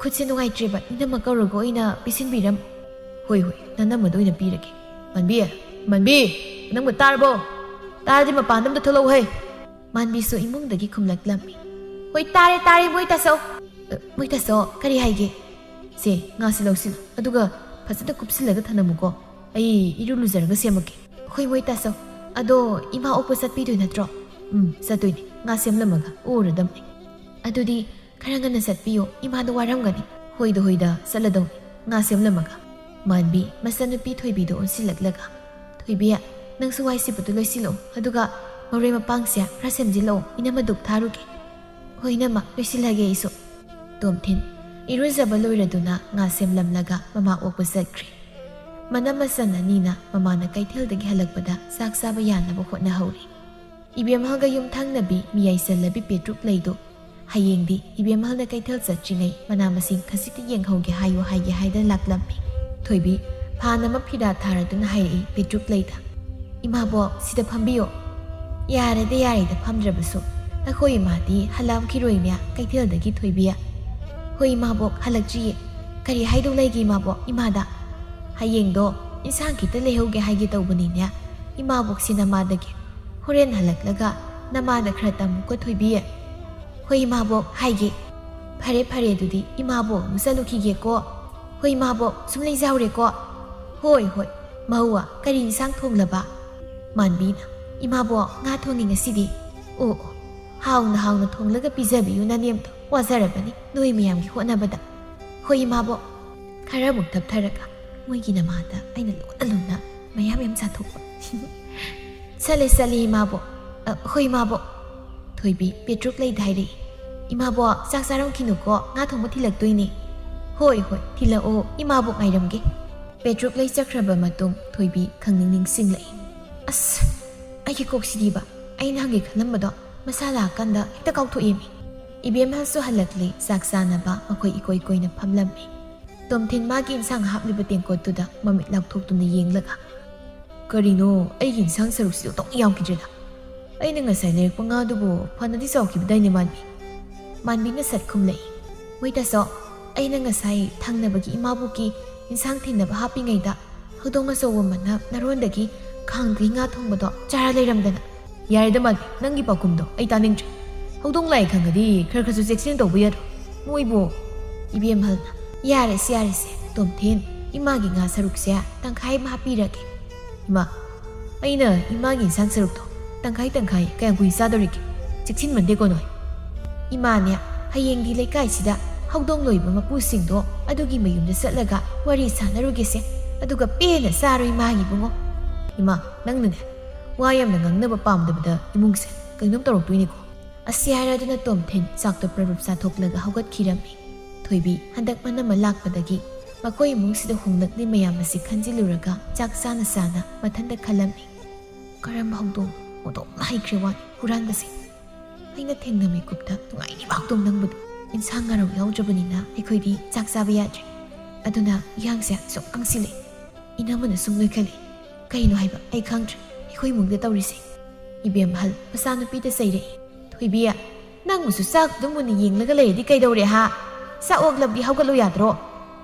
ꯈꯨꯠꯁꯦ ꯅꯨꯡꯉꯥꯏꯇ꯭ꯔꯦꯕ ꯏꯅꯝꯃ ꯀꯧꯔꯒ ꯑꯣꯏꯅ ꯄꯤꯁꯤꯟꯕꯤꯔꯝ ꯍꯣꯏ ꯅꯅꯝꯃꯗ ꯑꯣꯏꯅ ꯄꯤꯔꯒꯦ ꯃꯟꯕꯤ ꯅꯪꯕꯨ ꯇꯥꯔꯕꯣ ꯇꯥꯔꯗꯤ ꯃꯄꯥꯟꯗ ꯑꯝꯇ ꯊꯣꯛꯂꯛꯎꯍꯦ ꯃꯥꯟꯕꯤꯁꯨ ꯏꯃꯨꯡꯗꯒꯤ ꯈꯨꯝꯂꯛꯂꯝꯃꯤ ꯍꯣꯏ ꯇꯥꯔꯦ ꯃꯣꯏ ꯇꯥꯆꯧ ꯃꯣꯏ ꯇꯥꯆꯧ ꯀꯔꯤ ꯍꯥꯏꯒꯦ ꯁꯦ ꯉꯥꯁꯤ ꯂꯧꯁꯤꯜꯂꯣ ꯑꯗꯨꯒ ꯐꯖꯅ ꯀꯨꯞꯁꯤꯜꯂꯒ ꯊꯅꯝꯃꯨꯀꯣ ꯑꯩ ꯏꯔꯨ ꯂꯨꯖꯔꯒ ꯁꯦꯝꯃꯛꯀꯦ ꯍꯣꯏ ꯃꯣꯏ ꯇꯥꯆꯧ ꯑꯗꯣ ꯏꯃꯥ ꯑꯣꯛꯄ ꯆꯠꯄꯤꯗꯣꯏ ꯅꯠꯇ꯭ꯔꯣ ꯆꯠꯇꯣꯏꯅꯦ ꯉꯥ ꯁꯦꯝꯂꯝꯃꯒ ꯎꯔꯗꯝꯅꯤ ꯑꯗꯨꯗꯤ ꯈꯔ ꯉꯟꯅ ꯆꯠꯄꯤꯌꯣ ꯏꯃꯥꯗꯣ ꯋꯥꯔꯝꯒꯅꯤ ꯍꯣꯏꯗ ꯆꯠꯂꯗꯧꯅꯤ ꯉꯥ ꯁꯦꯝꯂꯝꯃꯒ ꯃꯥꯟꯕꯤ ꯃꯆꯟꯅꯨꯄꯤ ꯊꯣꯏꯕꯤꯗꯣ ꯑꯣꯟꯁꯤꯜꯂꯛꯂꯒ ꯊꯣꯏꯕꯤ ꯅꯪꯁꯨ ꯋꯥꯏ ꯁꯤꯠꯄꯗꯨ ꯂꯣꯏꯁꯤꯜꯂꯛꯑꯣ ꯑꯗꯨꯒ ꯃꯔꯣꯏ ꯃꯄꯥꯡꯁꯦ ꯈꯔ ꯁꯦꯝꯖꯤꯜꯂꯛꯑꯣ ꯏꯅꯝꯃ ꯗꯨꯛ ꯊꯥꯔꯨꯒꯦ ꯍꯣꯏ ꯏꯅꯝꯃ ꯂꯣꯏꯁꯤꯜꯂꯒꯦ ꯑꯩꯁꯨ ꯇꯣꯝꯊꯤꯟ ꯏꯔꯨꯖꯕ ꯂꯣꯏꯔꯗꯨꯅ ꯉꯥ ꯁꯦꯝꯂꯝꯂꯒ ꯃꯃꯥ ꯑꯣꯛꯄ ꯆꯠꯈ꯭ꯔꯦ ꯃꯅꯝ ꯃꯆꯟ ꯑꯅꯤꯅ ꯃꯃꯥꯅ ꯀꯩꯊꯦꯜꯗꯒꯤ ꯍꯜꯂꯛꯄꯗ ꯆꯥꯛ ꯆꯥꯕ ꯌꯥꯅꯕ ꯍꯣꯠꯅꯍꯧꯔꯤ ꯏꯕꯦꯝꯍꯜꯒ ꯌꯨꯝꯊꯪꯅꯕꯤ ꯃꯤꯌꯥꯏꯆꯜꯂꯕꯤ ꯄꯦꯇ꯭ꯔꯨꯛ ꯂꯩꯗꯣ ꯍꯌꯦꯡꯗꯤ ꯏꯕꯦꯝꯍꯜꯅ ꯀꯩꯊꯦꯜ ꯆꯠꯇ꯭ꯔꯤꯉꯩ ꯃꯅꯥ ꯃꯁꯤꯡ ꯈꯖꯤꯛꯇ ꯌꯦꯡꯍꯧꯒꯦ ꯍꯥꯏꯒꯦ ꯍꯥꯏꯗꯅ ꯂꯥꯛꯂꯝꯃꯤ ꯊꯣꯏꯕꯤ ꯐꯥꯟ ꯑꯃ ꯐꯤꯗꯥ ꯊꯥꯔꯗꯨꯅ ꯍꯥꯏꯔꯛꯏ ꯄꯦꯇ꯭ꯔꯨꯛ ꯂꯩꯗ ꯏꯃꯥꯕꯣꯛ ꯁꯤꯗ ꯐꯝꯕꯤꯌꯣ ꯌꯥꯔꯦꯗ ꯐꯝꯗ꯭ꯔꯕꯁꯨ ꯑꯩꯈꯣꯏ ꯏꯃꯥꯗꯤ ꯍꯜꯂꯛꯈꯤꯔꯣꯏꯅꯦ ꯀꯩꯊꯦꯜꯗꯒꯤ ꯊꯣꯏꯕꯤ ꯍꯣꯏ ꯏꯃꯥꯕꯣꯛ ꯍꯜꯂꯛꯇ꯭ꯔꯤꯌꯦ ꯀꯔꯤ ꯍꯥꯏꯗꯧ ꯂꯩꯒꯦ ꯏꯃꯥꯕꯣꯛ ꯏꯃꯥꯗ ꯍꯌꯦꯡꯗೋ ꯏꯟꯁꯥꯡ ꯈꯤꯇ ꯂꯩꯍꯧꯒꯦ ꯍꯥꯏꯒꯦ ꯇꯧꯕꯅꯤꯅꯦ ꯏꯃꯥꯕꯣꯛꯁꯤ ꯅꯃꯥꯗꯒꯤ ꯍꯣꯔꯦꯟ ꯍꯜꯂꯛꯂꯒ ꯅꯃꯥꯗ ꯈꯔ ꯇꯝꯃꯨꯀꯣ ꯊꯣꯏꯕꯤ ꯍꯣꯏ ꯏꯃꯥꯕꯣꯛ ꯍꯥꯏꯒꯦ ꯐꯔꯦ ꯑꯗꯨꯗꯤ ꯏꯃꯥꯕꯣꯛ ꯑꯃꯨꯛ ꯆꯠꯂꯨꯈꯤꯒꯦꯀꯣ ꯍꯣꯏ ꯏꯃꯥꯕꯣꯛ ꯁꯨꯝ ꯂꯩꯖꯍꯧꯔꯦꯀꯣ ꯍꯣꯏ ꯃꯧꯋꯥ ꯀꯔꯤ ꯏꯟꯁꯥꯡ ꯊꯣꯡꯂꯕ ꯃꯥꯟꯕꯤꯅ ꯏꯃꯥꯕꯣꯛ ꯉꯥ ꯊꯣꯡꯉꯤ ꯉꯁꯤꯗꯤ ꯑꯣ ꯍꯥꯎꯅ ꯊꯣꯡꯂꯒ ꯄꯤꯖꯕꯤꯌꯨ ꯅꯅꯦꯝꯗꯣ ꯋꯥꯖꯔꯕꯅꯤ ꯅꯣꯏ ꯃꯌꯥꯝꯒꯤ ꯍꯣꯠꯅꯕꯗ ꯍꯣꯏ ꯏꯃꯥꯕꯣꯛ ꯈꯔꯃꯨꯛ ꯇꯞꯊꯔꯒ ꯃꯣꯏꯒꯤ ꯅꯃꯥꯗ ꯑꯩꯅ ꯂꯣꯟꯅ ꯃꯌꯥꯝ ꯆꯥꯊꯣꯛꯄ ꯆꯠꯂꯦ ꯏꯃꯥꯕꯣꯛ ꯍꯣꯏ ꯏꯃꯥꯕꯣꯛ ꯊꯣꯏꯕꯤ ꯄꯦꯇ꯭ꯔꯨꯛ ꯂꯩꯗ ꯍꯥꯏꯔꯛꯏ ꯏꯃꯥꯕꯣꯛ ꯆꯥꯛ ꯆꯥꯔꯝꯈꯤꯅꯨꯀꯣ ꯉꯥ ꯊꯣꯡꯕ ꯊꯤꯜꯂꯛꯇꯣꯏꯅꯦ ꯍꯣꯏ ꯊꯤꯜꯂꯛꯑꯣ ꯏꯃꯥꯕꯣꯛ ꯉꯥꯏꯔꯝꯒꯦ ꯄꯦꯇ꯭ꯔꯨꯛ ꯂꯩ ꯆꯠꯈ꯭ꯔꯕ ꯃꯇꯨꯡ ꯊꯣꯏꯕꯤ ꯈꯪꯅꯤꯡ ꯅꯤꯡꯁꯤꯡꯂꯛꯏ ꯑꯁ ꯑꯩꯒꯤ ꯀꯣꯛꯁꯤꯗꯤꯕ ꯑꯩꯅ ꯍꯪꯒꯦ ꯈꯜꯂꯝꯕꯗꯣ ꯃꯁꯥ ꯂꯥꯛꯑꯀꯥꯟꯗ ꯍꯦꯛꯇ ꯀꯥꯎꯊꯣꯛꯏꯃꯤ ꯏꯕꯦꯝꯍꯜꯁꯨ ꯍꯜꯂꯛꯂꯦ ꯆꯥꯛ ꯆꯥꯅꯕ ꯃꯈꯣꯏ ꯏꯀꯣꯏ ꯀꯣꯏꯅ ꯐꯝꯂꯝꯃꯤ ꯇꯣꯝꯊꯤꯟ ꯃꯥꯒꯤ ꯏꯟꯁꯥꯡ ꯍꯥꯞꯂꯤꯕ ꯇꯦꯡꯀꯣꯠꯇꯨꯗ ꯃꯃꯤꯠ ꯂꯥꯎꯊꯣꯛꯇꯨꯅ ꯌꯦꯡꯂꯒ ꯀꯔꯤꯅꯣ ꯑꯩꯒꯤ ꯏꯟꯁꯥꯡ ꯁꯔꯨꯛꯁꯤ ꯑꯣꯟꯊꯣꯛꯅ ꯌꯥꯝꯈꯤꯗ꯭ꯔꯦꯗ ꯑꯩꯅ ꯉꯁꯥꯏ ꯂꯩꯔꯛꯄ ꯉꯥꯗꯨꯕꯨ ꯐꯅꯗꯤ ꯆꯥꯎꯈꯤꯕꯗꯥꯏꯅꯦ ꯃꯥꯟꯕꯤꯅ ꯁꯠ ꯈꯨꯝꯂꯛꯏ ꯃꯣꯏ ꯇꯥꯆꯧ ꯑꯩꯅ ꯉꯁꯥꯏ ꯊꯪꯅꯕꯒꯤ ꯏꯃꯥꯕꯣꯛꯀꯤ ꯏꯟꯁꯥꯡ ꯊꯤꯟꯅꯕ ꯍꯥꯞꯄꯤꯉꯩꯗ ꯍꯧꯗꯣꯡ ꯑꯆꯧꯕ ꯑꯃꯅ ꯅꯔꯣꯟꯗꯒꯤ ꯈꯥꯡꯗꯒꯤ ꯉꯥ ꯊꯣꯡꯕꯗꯣ ꯆꯥꯔ ꯂꯩꯔꯝꯗꯅ ꯌꯥꯔꯦꯗ ꯃꯥꯟꯕꯤ ꯅꯪꯒꯤ ꯄꯥꯎꯈꯨꯝꯗꯣ ꯑꯩ ꯇꯥꯅꯤꯡꯗ꯭ꯔꯦ ꯍꯧꯗꯣꯡ ꯂꯥꯛꯑꯦ ꯈꯪꯉꯗꯤ ꯈꯔꯁꯨ ꯆꯦꯛꯁꯤꯟ ꯇꯧꯕ ꯌꯥꯗ꯭ꯔꯣ ꯃꯣꯏꯕꯨ ꯏꯕꯦꯝꯍꯜꯅ ꯌꯥꯔꯦꯁꯦ ꯇꯣꯝꯊꯤꯟ ꯏꯃꯥꯒꯤ ꯉꯥ ꯁꯔꯨꯛꯁꯦ ꯇꯪꯈꯥꯏ ꯑꯃ ꯍꯥꯞꯄꯤꯔꯒꯦ ꯏꯃꯥ ꯑꯩꯅ ꯏꯃꯥꯒꯤ ꯏꯟꯁꯥꯡ ꯁꯔꯨꯛꯇꯣ ꯇꯪꯈꯥꯏ ꯀꯌꯥꯝ ꯀꯨꯏ ꯆꯥꯗꯧꯔꯤꯒꯦ ꯆꯦꯛꯁꯤꯟꯃꯟꯗꯦꯀꯣ ꯅꯣꯏ ꯏꯃꯥꯅꯦ ꯍꯌꯦꯡꯗꯤ ꯂꯩꯀꯥꯏꯁꯤꯗ ꯍꯧꯗꯣꯡ ꯂꯣꯏꯕ ꯃꯄꯨꯁꯤꯡꯗꯣ ꯑꯗꯨꯒꯤ ꯃꯌꯨꯝꯗ ꯆꯠꯂꯒ ꯋꯥꯔꯤ ꯁꯥꯟꯅꯔꯨꯒꯦꯁꯦ ꯑꯗꯨꯒ ꯄꯦꯟꯅ ꯆꯥꯔꯣ ꯏꯃꯥꯒꯤ ꯏꯕꯨꯡꯉꯣ ꯏꯃꯥ ꯅꯪꯅꯅꯦ ꯋꯥ ꯌꯥꯝꯅ ꯉꯥꯡꯅꯕ ꯄꯥꯝꯗꯕꯗ ꯏꯃꯨꯡꯁꯦ ꯀꯩꯅꯣꯝ ꯇꯧꯔꯛꯇꯣꯏꯅꯤꯀꯣ ꯑꯁꯤ ꯍꯥꯏꯔꯗꯨꯅ ꯇꯣꯝꯊꯤꯟ ꯆꯥꯛꯇꯣ ꯄ꯭ꯔꯞ ꯆꯥꯊꯣꯛꯂꯒ ꯍꯧꯒꯠꯈꯤꯔꯝꯃꯤ ꯊꯣꯏꯕꯤ ꯍꯟꯗꯛ ꯃꯅꯝ ꯂꯥꯛꯄꯗꯒꯤ ꯃꯈꯣꯏ ꯏꯃꯨꯡꯁꯤꯗ ꯍꯣꯡꯂꯛꯂꯤ ꯃꯌꯥꯝ ꯑꯁꯤ ꯈꯟꯖꯤꯜꯂꯨꯔꯒ ꯆꯥꯛ ꯆꯥꯅ ꯃꯊꯟꯇ ꯈꯜꯂꯝꯃꯤ ꯀꯔꯝꯕ ꯍꯧꯗꯣꯡ ꯑꯣꯟꯊꯣꯛꯅ ꯍꯩꯈ꯭ꯔꯦ ꯋꯥꯅꯤ ꯍꯨꯔꯥꯟꯕꯁꯦ ꯑꯩꯅ ꯊꯦꯡꯅ ꯃꯤꯀꯨꯞꯇ ꯅꯨꯡꯉꯥꯏꯅꯤꯕ ꯍꯧꯗꯣꯡ ꯅꯪꯕꯨꯗꯨ ꯏꯟꯁꯥꯡ ꯉꯥꯔꯧ ꯌꯥꯎꯗ꯭ꯔꯕꯅꯤꯅ ꯑꯩꯈꯣꯏꯗꯤ ꯆꯥꯛ ꯆꯥꯕ ꯌꯥꯗ꯭ꯔꯦ ꯑꯗꯨꯅ ꯏꯌꯥꯡꯁꯦ ꯁꯨꯝ ꯀꯪꯁꯤꯜꯂꯦ ꯏꯅꯝꯃꯅ ꯁꯨꯝ ꯅꯣꯏꯈꯠꯂꯦ ꯀꯩꯅꯣ ꯍꯥꯏꯕ ꯑꯩ ꯈꯪꯗ꯭ꯔꯦ ꯑꯩꯈꯣꯏ ꯏꯃꯨꯡꯗ ꯇꯧꯔꯤꯁꯦ ꯏꯕꯦꯝꯍꯜ ꯃꯆꯥꯅꯨꯄꯤꯗ ꯆꯩꯔꯛꯏ ꯊꯣꯏꯕꯤ ꯅꯪꯕꯨꯁꯨ ꯆꯥꯛꯇꯨ ꯃꯨꯟꯅ ꯌꯦꯡꯂꯒ ꯂꯩꯔꯗꯤ ꯀꯩꯗꯧꯔꯦ ꯆꯥꯛ ꯑꯣꯛꯂꯕꯗꯤ ꯍꯧꯒꯠꯂꯨ ꯌꯥꯗ꯭ꯔꯣ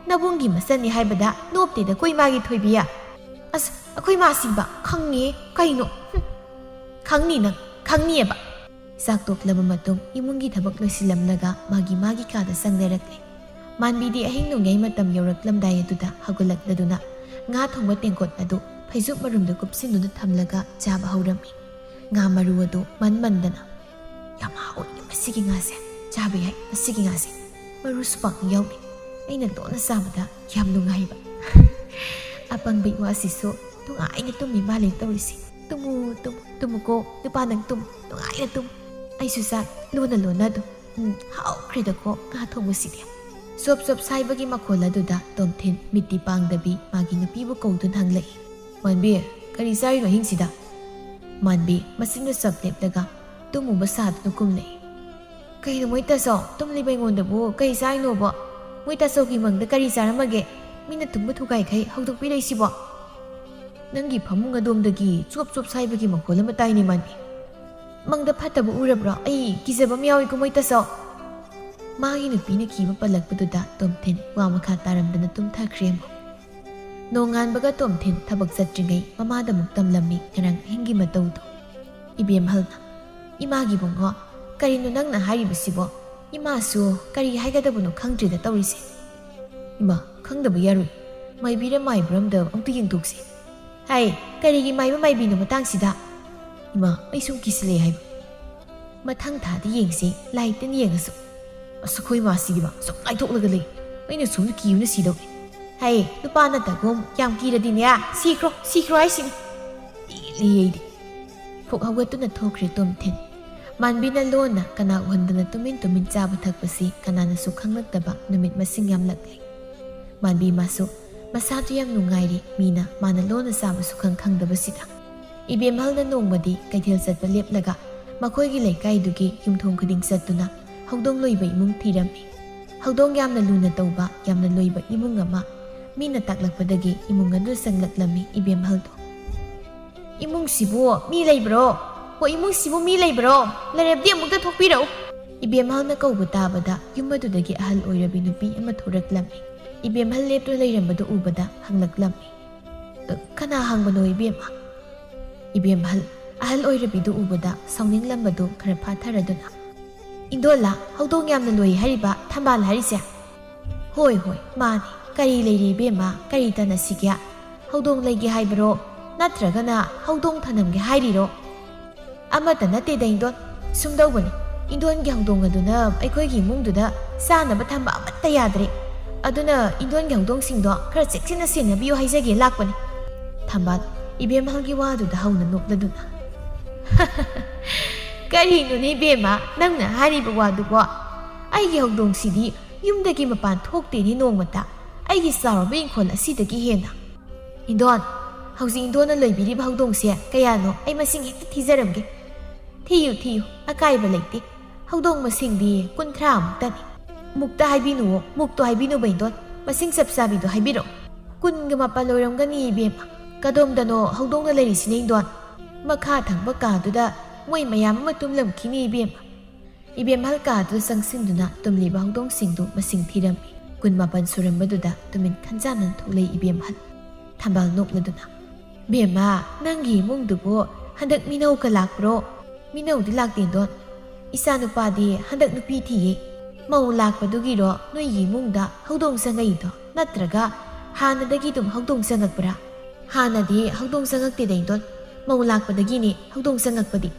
ꯅꯕꯨꯡꯒꯤ ꯃꯆꯟꯅꯤ ꯍꯥꯏꯕꯗ ꯅꯣꯞꯇꯦꯗ ꯀꯣꯏ ꯃꯥꯒꯤ ꯊꯣꯏꯕꯤꯌꯥ ꯑꯁ ꯑꯩꯈꯣꯏ ꯃꯥꯁꯤꯡꯕ ꯈꯪꯉꯦ ꯀꯩꯅꯣ ꯈꯪꯅꯤ ꯅꯪ ꯈꯪꯅꯤꯌꯦꯕ ꯆꯥꯛ ꯇꯣꯛꯂꯕ ꯃꯇꯨꯡ ꯏꯃꯨꯡꯒꯤ ꯊꯕꯛ ꯂꯣꯏꯁꯤꯜꯂꯝꯂꯒ ꯃꯥꯒꯤ ꯀꯥꯗ ꯆꯪꯅꯔꯛꯂꯦ ꯃꯥꯟꯕꯤꯗꯤ ꯑꯍꯤꯡ ꯅꯣꯡꯌꯥꯏ ꯃꯇꯝ ꯌꯧꯔꯛꯂꯝꯗꯥꯏ ꯑꯗꯨꯗ ꯍꯧꯒꯠꯂꯛꯂꯗꯨꯅ ꯉꯥ ꯊꯣꯡꯕ ꯇꯦꯡꯀꯣꯠ ꯑꯗꯨ ꯐꯩꯖꯨꯞ ꯃꯔꯨꯝꯗ ꯀꯨꯞꯁꯤꯟꯗꯨꯅ ꯊꯝꯂꯒ ꯆꯥꯕ ꯍꯧꯔꯝꯃꯤ ꯉꯥ ꯃꯔꯨ ꯑꯗꯨ ꯃꯟꯃꯟꯗꯅ ꯌꯥꯝ ꯍꯥꯎꯏ ꯃꯁꯤꯒꯤ ꯉꯥꯁꯦ ꯆꯥꯕ ꯌꯥꯏ ꯃꯁꯤꯒꯤ ꯉꯥꯁꯦ ꯃꯔꯨꯁꯨ ꯄꯥꯛꯅ ꯌꯥꯎꯗꯦ ꯑꯩꯅ ꯂꯣꯟꯅ ꯆꯥꯕꯗ ꯌꯥꯝ ꯅꯨꯡꯉꯥꯏꯕ ꯑꯄꯪꯕ ꯏꯋꯥꯁꯤꯁꯨ ꯅꯨꯡꯉꯥꯏꯅ ꯇꯨꯝꯃꯤ ꯃꯥꯜꯂꯦ ꯇꯧꯔꯤꯁꯦ ꯇꯨꯝꯃꯨ ꯇꯨꯝꯃꯨ ꯇꯨꯝꯃꯨꯀꯣ ꯅꯨꯄꯥ ꯅꯪ ꯇꯨꯝꯃꯨ ꯅꯨꯡꯉꯥꯏꯅ ꯇꯨꯝꯃꯨ ꯑꯩꯁꯨ ꯆꯥꯛ ꯂꯣꯟꯅ ꯑꯗꯨꯝ ꯍꯥꯎꯈ꯭ꯔꯦꯗꯀꯣ ꯉꯥ ꯊꯣꯡꯕꯁꯤꯗꯤ ꯆꯣꯞ ꯆꯣꯞ ꯁꯥꯏꯕꯒꯤ ꯃꯈꯣꯜ ꯑꯗꯨꯗ ꯇꯣꯝꯊꯤꯟ ꯃꯤꯠꯇꯤ ꯄꯥꯡꯗꯕꯤ ꯃꯥꯒꯤ ꯅꯨꯄꯤꯕꯨ ꯀꯧꯗꯨꯅ ꯍꯪꯂꯛꯏ ꯃꯥꯟꯕꯤ ꯀꯔꯤ ꯆꯥꯔꯤꯅꯣ ꯑꯍꯤꯡꯁꯤꯗ ꯃꯥꯟꯕꯤ ꯃꯆꯤꯟꯗ ꯆꯞ ꯂꯦꯞꯂꯒ ꯇꯨꯝꯃꯨꯕ ꯁꯥꯗꯨꯅ ꯀꯨꯝꯂꯛꯏ ꯀꯩꯅꯣ ꯃꯣꯏ ꯇꯥꯆꯧ ꯇꯨꯝꯂꯤꯕ ꯑꯩꯉꯣꯟꯗꯕꯨ ꯀꯩ ꯆꯥꯔꯤꯅꯣꯕ ꯃꯣꯏ ꯇꯥꯆꯧꯒꯤ ꯃꯪꯗ ꯀꯔꯤ ꯆꯥꯔꯝꯃꯒꯦ ꯃꯤꯅ ꯇꯨꯝꯕ ꯊꯨꯒꯥꯏꯈꯩ ꯍꯧꯗꯣꯛꯄꯤꯔꯛꯏꯁꯤꯕꯣ ꯅꯪꯒꯤ ꯐꯃꯨꯡ ꯑꯗꯣꯝꯗꯒꯤ ꯆꯣꯞ ꯆꯣꯞ ꯁꯥꯏꯕꯒꯤ ꯃꯈꯣꯜ ꯑꯃ ꯇꯥꯏꯅꯦ ꯃꯥꯟꯕꯤ ꯃꯪꯗ ꯐꯠꯇꯕ ꯎꯔꯕ꯭ꯔꯣ ꯑꯩ ꯀꯤꯖꯕ ꯑꯃ ꯌꯥꯎꯏꯀꯣ ꯃꯣꯏ ꯇꯥꯆꯧ ꯃꯥꯒꯤ ꯅꯨꯄꯤꯅ ꯀꯤꯕ ꯄꯜꯂꯛꯄꯗꯨꯗ ꯇꯣꯝꯊꯤꯟ ꯋꯥ ꯃꯈꯥ ꯇꯥꯔꯝꯗꯅ ꯇꯨꯝꯊꯈ꯭ꯔꯦ ꯑꯃꯨꯛ ꯅꯣꯡꯉꯥꯟꯕꯒ ꯇꯣꯝꯊꯤꯟ ꯊꯕꯛ ꯆꯠꯇ꯭ꯔꯤꯉꯩ ꯃꯃꯥꯗ ꯑꯃꯨꯛ ꯇꯝꯂꯝꯃꯤ ꯉꯔꯥꯡ ꯑꯍꯤꯡꯒꯤ ꯃꯇꯧꯗꯣ ꯏꯕꯦꯝꯍꯜꯅ ꯏꯃꯥꯒꯤ ꯕꯨꯡꯉꯣ ꯀꯔꯤꯅꯣ ꯅꯪꯅ ꯍꯥꯏꯔꯤꯕꯁꯤꯕꯣ ꯏꯃꯥꯁꯨ ꯀꯔꯤ ꯍꯥꯏꯒꯗꯕꯅꯣ ꯈꯪꯗ꯭ꯔꯤꯗ ꯇꯧꯔꯤꯁꯦ ꯏꯃꯥ ꯈꯪꯗꯕ ꯌꯥꯔꯣꯏ ꯃꯥꯏꯕꯤꯔ ꯃꯥꯏꯕ꯭ꯔꯝꯗ ꯑꯝꯇ ꯌꯦꯡꯊꯣꯛꯁꯤ ꯍꯥꯏ ꯀꯔꯤꯒꯤ ꯃꯥꯏꯕ ꯃꯥꯏꯕꯤꯅꯣ ꯃꯇꯥꯡꯁꯤꯗ ꯏꯃꯥ ꯑꯩ ꯁꯨꯝ ꯀꯤꯁꯤꯜꯂꯛꯑꯦ ꯍꯥꯏꯕ ꯃꯊꯪ ꯊꯥꯗ ꯌꯦꯡꯁꯤ ꯂꯥꯏꯇꯅ ꯌꯦꯡꯉꯁꯨ ꯑꯁ ꯑꯩꯈꯣꯏ ꯃꯥꯁꯤꯗꯤꯕ ꯁꯨꯝ ꯂꯥꯏꯊꯣꯛꯂꯒ ꯂꯩ ꯑꯩꯅ ꯁꯨꯝ ꯀꯤꯕꯅ ꯁꯤꯗꯧꯔꯦ ꯍꯥꯏ ꯅꯨꯄꯥ ꯅꯠꯇꯒꯨꯝ ꯌꯥꯝ ꯀꯤꯔꯗꯤꯅꯦ ꯁꯤꯈ꯭ꯔꯣ ꯍꯥꯏꯁꯤꯅꯤ ꯏꯂꯤ ꯑꯩꯗꯤ ꯐꯨꯛ ꯍꯧꯒꯠꯇꯨꯅ ꯊꯣꯛꯈ꯭ꯔꯦ ꯇꯣꯝꯊꯤꯟ ꯃꯥꯟꯕꯤꯅ ꯂꯣꯟꯅ ꯀꯅꯥ ꯎꯍꯟꯗꯅ ꯇꯨꯃꯤꯟ ꯆꯥꯕ ꯊꯛꯄꯁꯤ ꯀꯅꯥꯅꯁꯨ ꯈꯪꯂꯛꯇꯕ ꯅꯨꯃꯤꯠ ꯃꯁꯤꯡ ꯌꯥꯝꯂꯛꯂꯦ ꯃꯥꯟꯕꯤ ꯃꯥꯁꯨ ꯃꯁꯥꯗꯨ ꯌꯥꯝ ꯅꯨꯡꯉꯥꯏꯔꯤ ꯃꯤꯅ ꯃꯥꯅ ꯂꯣꯟꯅ ꯆꯥꯕꯁꯨ ꯈꯪꯗꯕꯁꯤꯗ ꯏꯕꯦꯝꯍꯜꯅ ꯅꯣꯡꯃꯗꯤ ꯀꯩꯊꯦꯜ ꯆꯠꯄ ꯂꯦꯞꯂꯒ ꯃꯈꯣꯏꯒꯤ ꯂꯩꯀꯥꯏꯗꯨꯒꯤ ꯌꯨꯝꯊꯣꯡ ꯈꯨꯗꯤꯡ ꯆꯠꯇꯨꯅ ꯍꯧꯗꯣꯡ ꯂꯣꯏꯕ ꯏꯃꯨꯡ ꯊꯤꯔꯝꯃꯤ ꯍꯧꯗꯣꯡ ꯌꯥꯝꯅ ꯂꯨꯅ ꯇꯧꯕ ꯌꯥꯝꯅ ꯂꯣꯏꯕ ꯏꯃꯨꯡ ꯑꯃ ꯃꯤꯅ ꯇꯥꯛꯂꯛꯄꯗꯒꯤ ꯏꯃꯨꯡ ꯑꯗꯨ ꯆꯪꯂꯛꯂꯝꯃꯤ ꯏꯕꯦꯝꯍꯜꯗꯣ ꯏꯃꯨꯡꯁꯤꯕꯨ ꯃꯤ ꯂꯩꯕ꯭ꯔꯣ ꯍꯣꯏ ꯏꯃꯨꯡꯁꯤꯕꯨ ꯃꯤ ꯂꯩꯕ꯭ꯔꯣ ꯂꯩꯔꯕꯗꯤ ꯑꯃꯨꯛꯇ ꯊꯣꯛꯄꯤꯔꯛꯎ ꯏꯕꯦꯝꯍꯜꯅ ꯀꯧꯕ ꯇꯥꯕꯗ ꯌꯨꯝ ꯑꯗꯨꯗꯒꯤ ꯑꯍꯜ ꯑꯣꯏꯔꯕꯤ ꯅꯨꯄꯤ ꯑꯃ ꯊꯣꯔꯛꯂꯝꯃꯤ ꯏꯕꯦꯝꯍꯜ ꯂꯦꯞꯇꯨꯅ ꯂꯩꯔꯝꯕꯗꯨ ꯎꯕꯗ ꯍꯪꯂꯛꯂꯝꯃꯤ ꯀꯅꯥ ꯍꯪꯕꯅꯣ ꯏꯕꯦꯝꯃ ꯏꯕꯦꯝꯍꯜ ꯑꯍꯜ ꯑꯣꯏꯔꯕꯤꯗꯨ ꯎꯕꯗ ꯁꯥꯎꯅꯤꯡꯂꯝꯕꯗꯨ ꯈꯔ ꯐꯥꯊꯔꯗꯨꯅ ꯏꯟꯗꯣꯜꯂꯥ ꯍꯧꯗꯣꯡ ꯌꯥꯝꯅ ꯂꯣꯏ ꯍꯥꯏꯔꯤꯕ ꯊꯝꯕꯥꯜ ꯍꯥꯏꯔꯤꯁꯦ ꯍꯣꯏ ꯃꯥꯅꯤ ꯀꯔꯤ ꯂꯩꯔꯤ ꯏꯕꯦꯝꯃ ꯀꯔꯤ ꯇꯅꯁꯤꯒꯦ ꯍꯧꯗꯣꯡ ꯂꯩꯒꯦ ꯍꯥꯏꯕꯔꯣ ꯅꯠꯇ꯭ꯔꯒꯅ ꯍꯧꯗꯣꯡ ꯊꯅꯝꯒꯦ ꯍꯥꯏꯔꯤꯔꯣ ꯑꯃꯠꯇ ꯅꯠꯇꯦꯗ ꯏꯟꯗꯣꯟ ꯁꯨꯝꯗꯧꯕꯅꯤ ꯏꯟꯗꯣꯟꯒꯤ ꯍꯧꯗꯣꯡ ꯑꯗꯨꯅ ꯑꯩꯈꯣꯏꯒꯤ ꯏꯃꯨꯡꯗꯨꯗ ꯆꯥꯅꯕ ꯊꯝꯕ ꯑꯃꯠꯇ ꯌꯥꯗ꯭ꯔꯦ ꯑꯗꯨꯅ ꯏꯟꯗꯣꯟꯒꯤ ꯍꯧꯗꯣꯡꯁꯤꯡꯗꯣ ꯈꯔ ꯆꯦꯛꯁꯤꯟꯅ ꯁꯦꯟꯅꯕꯤꯌꯨ ꯍꯥꯏꯖꯒꯦ ꯂꯥꯛꯄꯅꯤ ꯊꯝꯕꯥꯜ ꯏꯕꯦꯝꯍꯜꯒꯤ ꯋꯥꯗꯨꯗ ꯍꯧꯅ ꯅꯣꯛꯂꯗꯨꯅ ꯀꯔꯤꯅꯣꯅꯦ ꯏꯕꯦꯝꯃ ꯅꯪꯅ ꯍꯥꯏꯔꯤꯕ ꯋꯥꯗꯨꯕꯣ ꯑꯩꯒꯤ ꯍꯧꯗꯣꯡꯁꯤꯗꯤ ꯌꯨꯝꯗꯒꯤ ꯃꯄꯥꯟ ꯊꯣꯛꯇꯦꯅꯦ ꯅꯣꯡꯃꯇ ꯑꯩꯒꯤ ꯆꯥꯎꯔꯕ ꯏꯪꯈꯣꯜ ꯑꯁꯤꯗꯒꯤ ꯍꯦꯟꯅ ꯏꯟꯗꯣꯟ ꯍꯧꯖꯤꯛ ꯏꯟꯗꯣꯟꯅ ꯂꯣꯏꯕꯤꯔꯤꯕ ꯍꯧꯗꯣꯡꯁꯦ ꯀꯌꯥꯅꯣ ꯑꯩ ꯃꯁꯤꯡ ꯍꯦꯛꯇ ꯊꯤꯖꯔꯝꯒꯦ ꯊꯤꯌꯨ ꯑꯀꯥꯏꯕ ꯂꯩꯇꯦ ꯍꯧꯗꯣꯡ ꯃꯁꯤꯡꯗꯤ 30 ꯃꯨꯛꯇꯅꯤ ꯃꯨꯛꯇ ꯍꯥꯏꯕꯤꯅꯨꯋꯣ ꯃꯨꯛꯇꯣ ꯍꯥꯏꯕꯤꯅꯨꯕ ꯏꯟꯗꯣꯟ ꯃꯁꯤꯡ ꯆꯞ ꯆꯥꯕꯤꯗꯣ ꯍꯥꯏꯕꯤꯔꯛꯑꯣ 19 ꯑꯣꯏꯔꯝꯒꯅꯤ ꯏꯕꯦꯝꯃ ꯀꯗꯣꯝꯗꯅꯣ ꯍꯧꯗꯣꯡꯅ ꯂꯩꯔꯤꯁꯤꯅꯦ ꯏꯟꯗꯣꯟ ꯃꯈꯥ ꯊꯪꯕ ꯀꯥꯗꯨꯗ ꯃꯣꯏ ꯃꯌꯥꯝ ꯑꯃ ꯇꯨꯝꯂꯝꯈꯤꯅꯤ ꯏꯕꯦꯝꯃ ꯏꯕꯦꯝꯍꯜ ꯀꯥꯗꯨꯗ ꯆꯪꯁꯤꯟꯗꯨꯅ ꯇꯨꯝꯂꯤꯕ ꯍꯧꯗꯣꯡꯁꯤꯡꯗꯨ ꯃꯁꯤꯡ ꯊꯤꯔꯝꯃꯤ 19 ꯁꯨꯔꯝꯕꯗꯨꯗ ꯇꯨꯃꯤꯟ ꯈꯟꯖꯥꯟꯅ ꯊꯣꯛꯂꯛꯏ ꯏꯕꯦꯝꯍꯜ ꯊꯝꯕꯥꯜ ꯅꯣꯛꯂꯗꯨꯅ ꯕꯦꯝꯃ ꯅꯪꯒꯤ ꯏꯃꯨꯡꯗꯨꯕꯨ ꯍꯟꯗꯛ ꯃꯤꯅꯧꯒ ꯂꯥꯛꯄ꯭ꯔꯣ ꯃꯤꯅꯧꯗꯤ ꯂꯥꯛꯇꯦ ꯏꯟꯗꯣꯟ ꯏꯆꯥ ꯅꯨꯄꯥꯗꯤ ꯍꯟꯗꯛ ꯅꯨꯄꯤ ꯊꯤꯌꯦ ꯃꯧ ꯂꯥꯛꯄꯗꯨꯒꯤꯔꯣ ꯅꯣꯏꯒꯤ ꯏꯃꯨꯡꯗ ꯍꯧꯗꯣꯡ ꯆꯪꯉꯛꯏꯗꯣ ꯅꯠꯇ꯭ꯔꯒ ꯍꯥꯟꯅꯗꯒꯤ ꯑꯗꯨꯝ ꯍꯧꯗꯣꯡ ꯆꯪꯉꯛꯄ꯭ꯔꯥ ꯍꯥꯟꯅꯗꯤ ꯍꯧꯗꯣꯡ ꯆꯪꯉꯛꯇꯦꯗ ꯏꯟꯗꯣꯟ ꯃꯧ ꯂꯥꯛꯄꯗꯒꯤꯅꯤ ꯍꯧꯗꯣꯡ ꯆꯪꯉꯛꯄꯗꯤ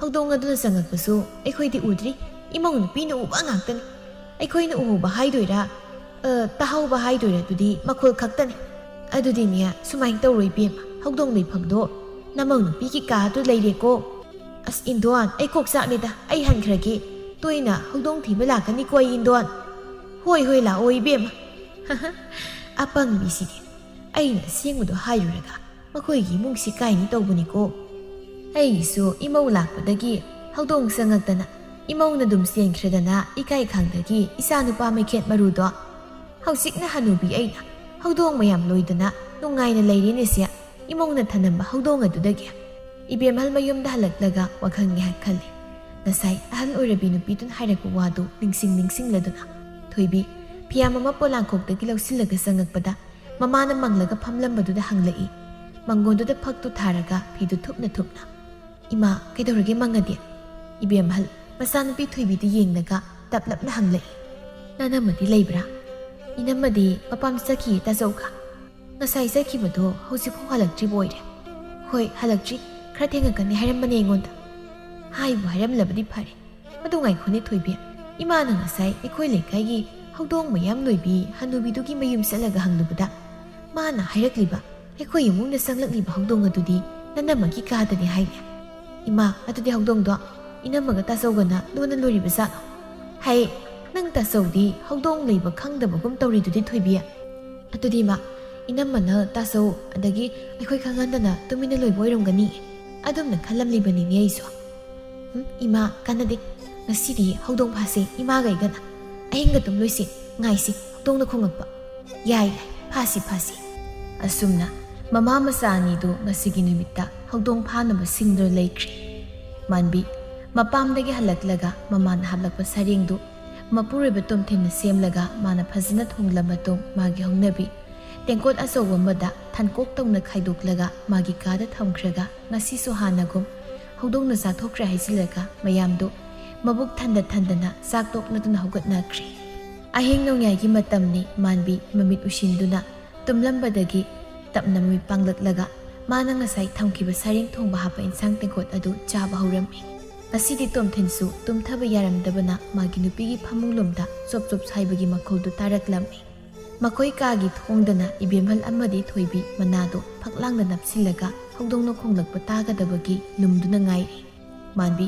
ꯍꯧꯗꯣꯡ ꯑꯗꯨꯅ ꯆꯪꯉꯛꯄꯁꯨ ꯑꯩꯈꯣꯏꯗꯤ ꯎꯗ꯭ꯔꯤ ꯏꯃꯧ ꯅꯨꯄꯤꯅ ꯎꯕ ꯉꯥꯛꯇꯅꯤ ꯑꯩꯈꯣꯏꯅ ꯎꯍꯧꯕ ꯍꯥꯏꯗꯣꯏꯔꯥ ꯇꯥꯍꯧꯕ ꯍꯥꯏꯗꯣꯏꯔꯥ ꯑꯗꯨꯗꯤ ꯃꯈꯣꯜ ꯈꯛꯇꯅꯤ ꯑꯗꯨꯗꯤꯅꯦ ꯁꯨꯃꯥꯏꯅ ꯇꯧꯔꯣ ꯏꯕꯦꯝꯃ ꯍꯧꯗꯣꯡ ꯂꯩꯐꯝꯗꯣ ꯅꯃꯧ ꯅꯨꯄꯤꯒꯤ ꯀꯥꯗꯨ ꯂꯩꯔꯦꯀꯣ ꯑꯁ ꯏꯟꯗꯣꯟ ꯑꯩ ꯀꯣꯛ ꯆꯥꯛꯂꯦꯗ ꯑꯩ ꯍꯟꯈ꯭ꯔꯒꯦ ꯇꯣꯏꯅ ꯍꯧꯗꯣꯡ ꯊꯤꯕ ꯂꯥꯛꯀꯅꯤꯀꯣ ꯑꯩ ꯏꯟꯗꯣꯟ ꯍꯣꯏ ꯂꯥꯛꯑꯣ ꯏꯕꯦꯝꯃ ꯑꯄꯪꯕꯤꯁꯤꯗꯤ ꯑꯩꯅ ꯑꯁꯦꯡꯕꯗꯣ ꯍꯥꯏꯔꯨꯔꯒ ꯃꯈꯣꯏꯒꯤ ꯏꯃꯨꯡꯁꯤ ꯀꯥꯏꯅꯤ ꯇꯧꯕꯅꯤꯀꯣ ꯑꯩꯒꯤꯁꯨ ꯏꯃꯧ ꯂꯥꯛꯄꯗꯒꯤ ꯍꯧꯗꯣꯡ ꯆꯪꯉꯛꯇꯅ ꯏꯃꯧꯅ ꯑꯗꯨꯝ ꯆꯦꯟꯈ꯭ꯔꯗꯅ ꯏꯀꯥꯏ ꯈꯪꯗꯒꯤ ꯏꯆꯥꯅꯨꯄꯥ ꯃꯩꯈꯦꯠ ꯃꯔꯨꯗꯣ ꯍꯧꯖꯤꯛꯅ ꯍꯅꯨꯕꯤ ꯑꯩꯅ ꯍꯧꯗꯣꯡ ꯃꯌꯥꯝ ꯂꯣꯏꯗꯅ ꯅꯨꯡꯉꯥꯏꯅ ꯂꯩꯔꯤꯅꯦꯁꯦ ꯏꯃꯧꯅ ꯊꯅꯝꯕ ꯍꯧꯗꯣꯡ ꯑꯗꯨꯗꯒꯤ ꯏꯕꯦꯝꯍꯜ ꯃꯌꯨꯝꯗ ꯍꯜꯂꯛꯂꯒ ꯋꯥꯈꯜ ꯉꯥꯏꯍꯥꯛ ꯈꯜꯂꯤ ꯉꯁꯥꯏ ꯑꯍꯜ ꯑꯣꯏꯔꯕꯤ ꯅꯨꯄꯤꯗꯨꯅ ꯍꯥꯏꯔꯛꯄ ꯋꯥꯗꯨ ꯅꯤꯡꯁꯤꯡꯂꯗꯨꯅ ꯊꯣꯏꯕꯤ ꯐꯤꯌꯥꯝ ꯑꯃ ꯄꯣꯂꯥꯡꯈꯣꯛꯇꯒꯤ ꯂꯧꯁꯤꯜꯂꯒ ꯆꯪꯉꯛꯄꯗ ꯃꯃꯥꯅ ꯃꯪꯂꯒ ꯐꯝꯂꯝꯕꯗꯨꯗ ꯍꯪꯂꯛꯏ꯫ ꯃꯪꯒꯣꯟꯗꯨꯗ ꯐꯛꯇꯨ ꯊꯥꯔꯒ ꯐꯤꯗꯨ ꯊꯨꯞꯅ ꯊꯨꯞꯅ꯫ ꯏꯃꯥ ꯀꯩꯗꯧꯔꯒꯦ ꯃꯪꯉꯗꯤ? ꯏꯕꯦꯝꯍꯜ ꯃꯆꯥꯅꯨꯄꯤ ꯊꯣꯏꯕꯤꯗ ꯌꯦꯡꯂꯒ ꯇꯞꯂꯞꯅ ꯍꯪꯂꯛꯏ꯫ ꯅꯅꯝꯃꯗꯤ ꯂꯩꯕ꯭ꯔꯥ? ꯏꯅꯝꯃꯗꯤ ꯃꯄꯥꯝ ꯆꯠꯈꯤꯌꯦ ꯇꯥꯆꯧꯒ꯫ ꯉꯁꯥꯏ ꯆꯠꯈꯤꯕꯗꯣ ꯍꯧꯖꯤꯛꯐꯥꯎ ꯍꯜꯂꯛꯇ꯭ꯔꯤꯕ ꯑꯣꯏꯔꯦ? ꯍꯣꯏ ꯍꯜꯂꯛꯇ꯭ꯔꯤ, ꯈꯔ ꯊꯦꯡꯉꯛꯀꯅꯤ ꯍꯥꯏꯔꯝꯕꯅꯦ ꯑꯩꯉꯣꯟꯗ꯫ ꯍꯥꯏꯕꯨ ꯍꯥꯏꯔꯝꯂꯕꯗꯤ ꯐꯔꯦ, ꯑꯗꯨ ꯉꯥꯏꯈꯣꯅꯦ ꯊꯣꯏꯕꯤ, ꯏꯃꯥꯅ ꯉꯁꯥꯏ ꯑꯩꯈꯣꯏ ꯂꯩꯀꯥꯏꯒꯤ ꯍꯧꯗꯣꯡ ꯃꯌꯥꯝ ꯂꯣꯏꯕꯤ ꯍꯅꯨꯕꯤꯗꯨꯒꯤ ꯃꯌꯨꯝ ꯆꯠꯂꯒ ꯍꯪꯂꯨꯕꯗ ꯃꯥꯅ ꯍꯥꯏꯔꯛꯂꯤꯕ ꯑꯩꯈꯣꯏ ꯏꯃꯨꯡꯗ ꯆꯪꯂꯛꯂꯤꯕ ꯍꯧꯗꯣꯡ ꯑꯗꯨꯗꯤ ꯅꯅꯝꯃꯒꯤ ꯀꯥꯗꯅꯤ ꯍꯥꯏꯅꯦ꯫ ꯏꯃꯥ ꯑꯗꯨꯗꯤ ꯍꯧꯗꯣꯡꯗꯣ ꯏꯅꯝꯃꯒ ꯇꯥꯆꯧꯒꯅ ꯂꯣꯟꯅ ꯂꯣꯏꯔꯤꯕ ꯖꯥꯠꯂꯣ? ꯍꯩ, ꯅꯪ ꯇꯥꯆꯧꯗꯤ ꯍꯧꯗꯣꯡ ꯂꯩꯕ ꯈꯪꯗꯕꯒꯨꯝ ꯇꯧꯔꯤꯗꯨꯗꯤ ꯊꯣꯏꯕꯤ꯫ ꯑꯗꯨꯗꯤ ꯏꯃꯥ ꯏꯅꯝꯃꯅ ꯇꯥꯆꯧ ꯑꯗꯒꯤ ꯑꯩꯈꯣꯏ ꯈꯪꯍꯟꯗꯅ ꯇꯨꯃꯤꯟꯅ ꯂꯣꯏꯕ ꯑꯣꯏꯔꯝꯒꯅꯤ, ꯑꯗꯨꯝꯅ ꯈꯜꯂꯝꯂꯤꯕꯅꯤꯅꯦ ꯑꯩꯁꯨ꯫ ꯏꯃꯥ ꯀꯥꯟꯅꯗꯦ, ꯉꯁꯤꯗꯤ ꯍꯧꯗꯣꯡ ꯐꯥꯁꯦ ꯏꯃꯥꯒ ꯑꯩꯒꯅ, ꯑꯍꯤꯡꯒ ꯇꯨꯝꯂꯣꯏꯁꯤ, ꯉꯥꯏꯁꯤ ꯍꯧꯗꯣꯡꯅ ꯈꯣꯡꯂꯛꯄ꯫ ꯌꯥꯏ ꯌꯥꯏ, ꯐꯥꯁꯤ ꯐꯥꯁꯤ꯫ ꯑꯁꯨꯝꯅ ꯃꯃꯥ ꯃꯆꯥ ꯑꯅꯤꯗꯨ ꯉꯁꯤꯒꯤ ꯅꯨꯃꯤꯠꯇ ꯍꯧꯗꯣꯡ ꯐꯥꯅꯕ ꯁꯤꯡꯗꯨꯅ ꯂꯩꯈ꯭ꯔꯦ꯫ ꯃꯥꯟꯕꯤ ꯃꯄꯥꯝꯗꯒꯤ ꯍꯜꯂꯛꯂꯒ ꯃꯃꯥꯅ ꯍꯥꯞꯂꯛꯄ ꯁꯔꯦꯡꯗꯨ ꯃꯄꯨꯔꯣꯏꯕ ꯇꯣꯝꯊꯤꯟꯅ ꯁꯦꯝꯂꯒ ꯃꯥꯅ ꯐꯖꯅ ꯊꯣꯡꯂ ꯃꯇꯨꯡ ꯃꯥꯒꯤ ꯍꯧꯅꯕꯤ ꯇꯦꯡꯀꯣꯠ ꯑꯆꯧꯕ ꯑꯃꯗ ꯊꯥꯟꯀꯣꯛ ꯇꯧꯅ ꯈꯥꯏꯗꯣꯛꯂꯒ ꯃꯥꯒꯤ ꯀꯥꯗ ꯊꯝꯈ꯭ꯔꯒ ꯉꯁꯤꯁꯨ ꯍꯥꯟꯅꯒꯨꯝ ꯍꯧꯗꯣꯡꯅ ꯆꯥꯊꯣꯛꯈ꯭ꯔꯦ ꯍꯥꯏꯖꯤꯜꯂꯒ ꯃꯌꯥꯝꯗꯨ ꯃꯕꯨꯛ ꯊꯟꯗꯅ ꯆꯥꯛ ꯇꯣꯛꯂꯗꯨꯅ ꯍꯧꯒꯠꯅꯈ꯭ꯔꯦ꯫ ꯑꯍꯤꯡ ꯅꯣꯡꯌꯥꯏꯒꯤ ꯃꯇꯝꯅꯤ꯫ ꯃꯥꯟꯕꯤ ꯃꯃꯤꯠ ꯎꯏꯁꯤꯟꯗꯨꯅ ꯇꯨꯝꯂꯝꯕꯗꯒꯤ ꯇꯞꯅ ꯃꯃꯤꯠ ꯄꯥꯡꯂꯛꯂꯒ ꯃꯥꯅ ꯉꯁꯥꯏ ꯊꯝꯈꯤꯕ ꯁꯔꯦꯡ ꯊꯣꯡꯕ ꯍꯥꯞꯄ ꯏꯟꯁꯥꯡ ꯇꯦꯡꯀꯣꯠ ꯑꯗꯨ ꯆꯥꯕ ꯍꯧꯔꯝꯃꯤ꯫ ꯉꯁꯤꯗꯤ ꯇꯣꯝꯊꯤꯟꯁꯨ ꯇꯨꯝꯊꯕ ꯌꯥꯔꯝꯗꯕꯅ ꯃꯥꯒꯤ ꯅꯨꯄꯤꯒꯤ ꯐꯃꯨꯡꯂꯣꯝꯗ ꯆꯣꯞ ꯆꯣꯞ ꯁꯥꯏꯕꯒꯤ ꯃꯈꯣꯜꯗꯨ ꯇꯥꯔꯛꯂꯝꯃꯤ꯫ ꯃꯈꯣꯏ ꯀꯥꯒꯤ ꯊꯣꯡꯗꯅ ꯏꯕꯦꯝꯍꯜ ꯑꯃꯗꯤ ꯊꯣꯏꯕꯤ ꯃꯅꯥꯗꯣ ꯐꯛꯂꯥꯡꯗ ꯅꯞꯁꯤꯜꯂꯒ ꯍꯧꯗꯣꯡꯅ ꯈꯣꯡꯂꯛꯄ ꯇꯥꯒꯗꯕꯒꯤ ꯂꯨꯝꯗꯨꯅ ꯉꯥꯏꯔꯤ꯫ ꯃꯥꯟꯕꯤ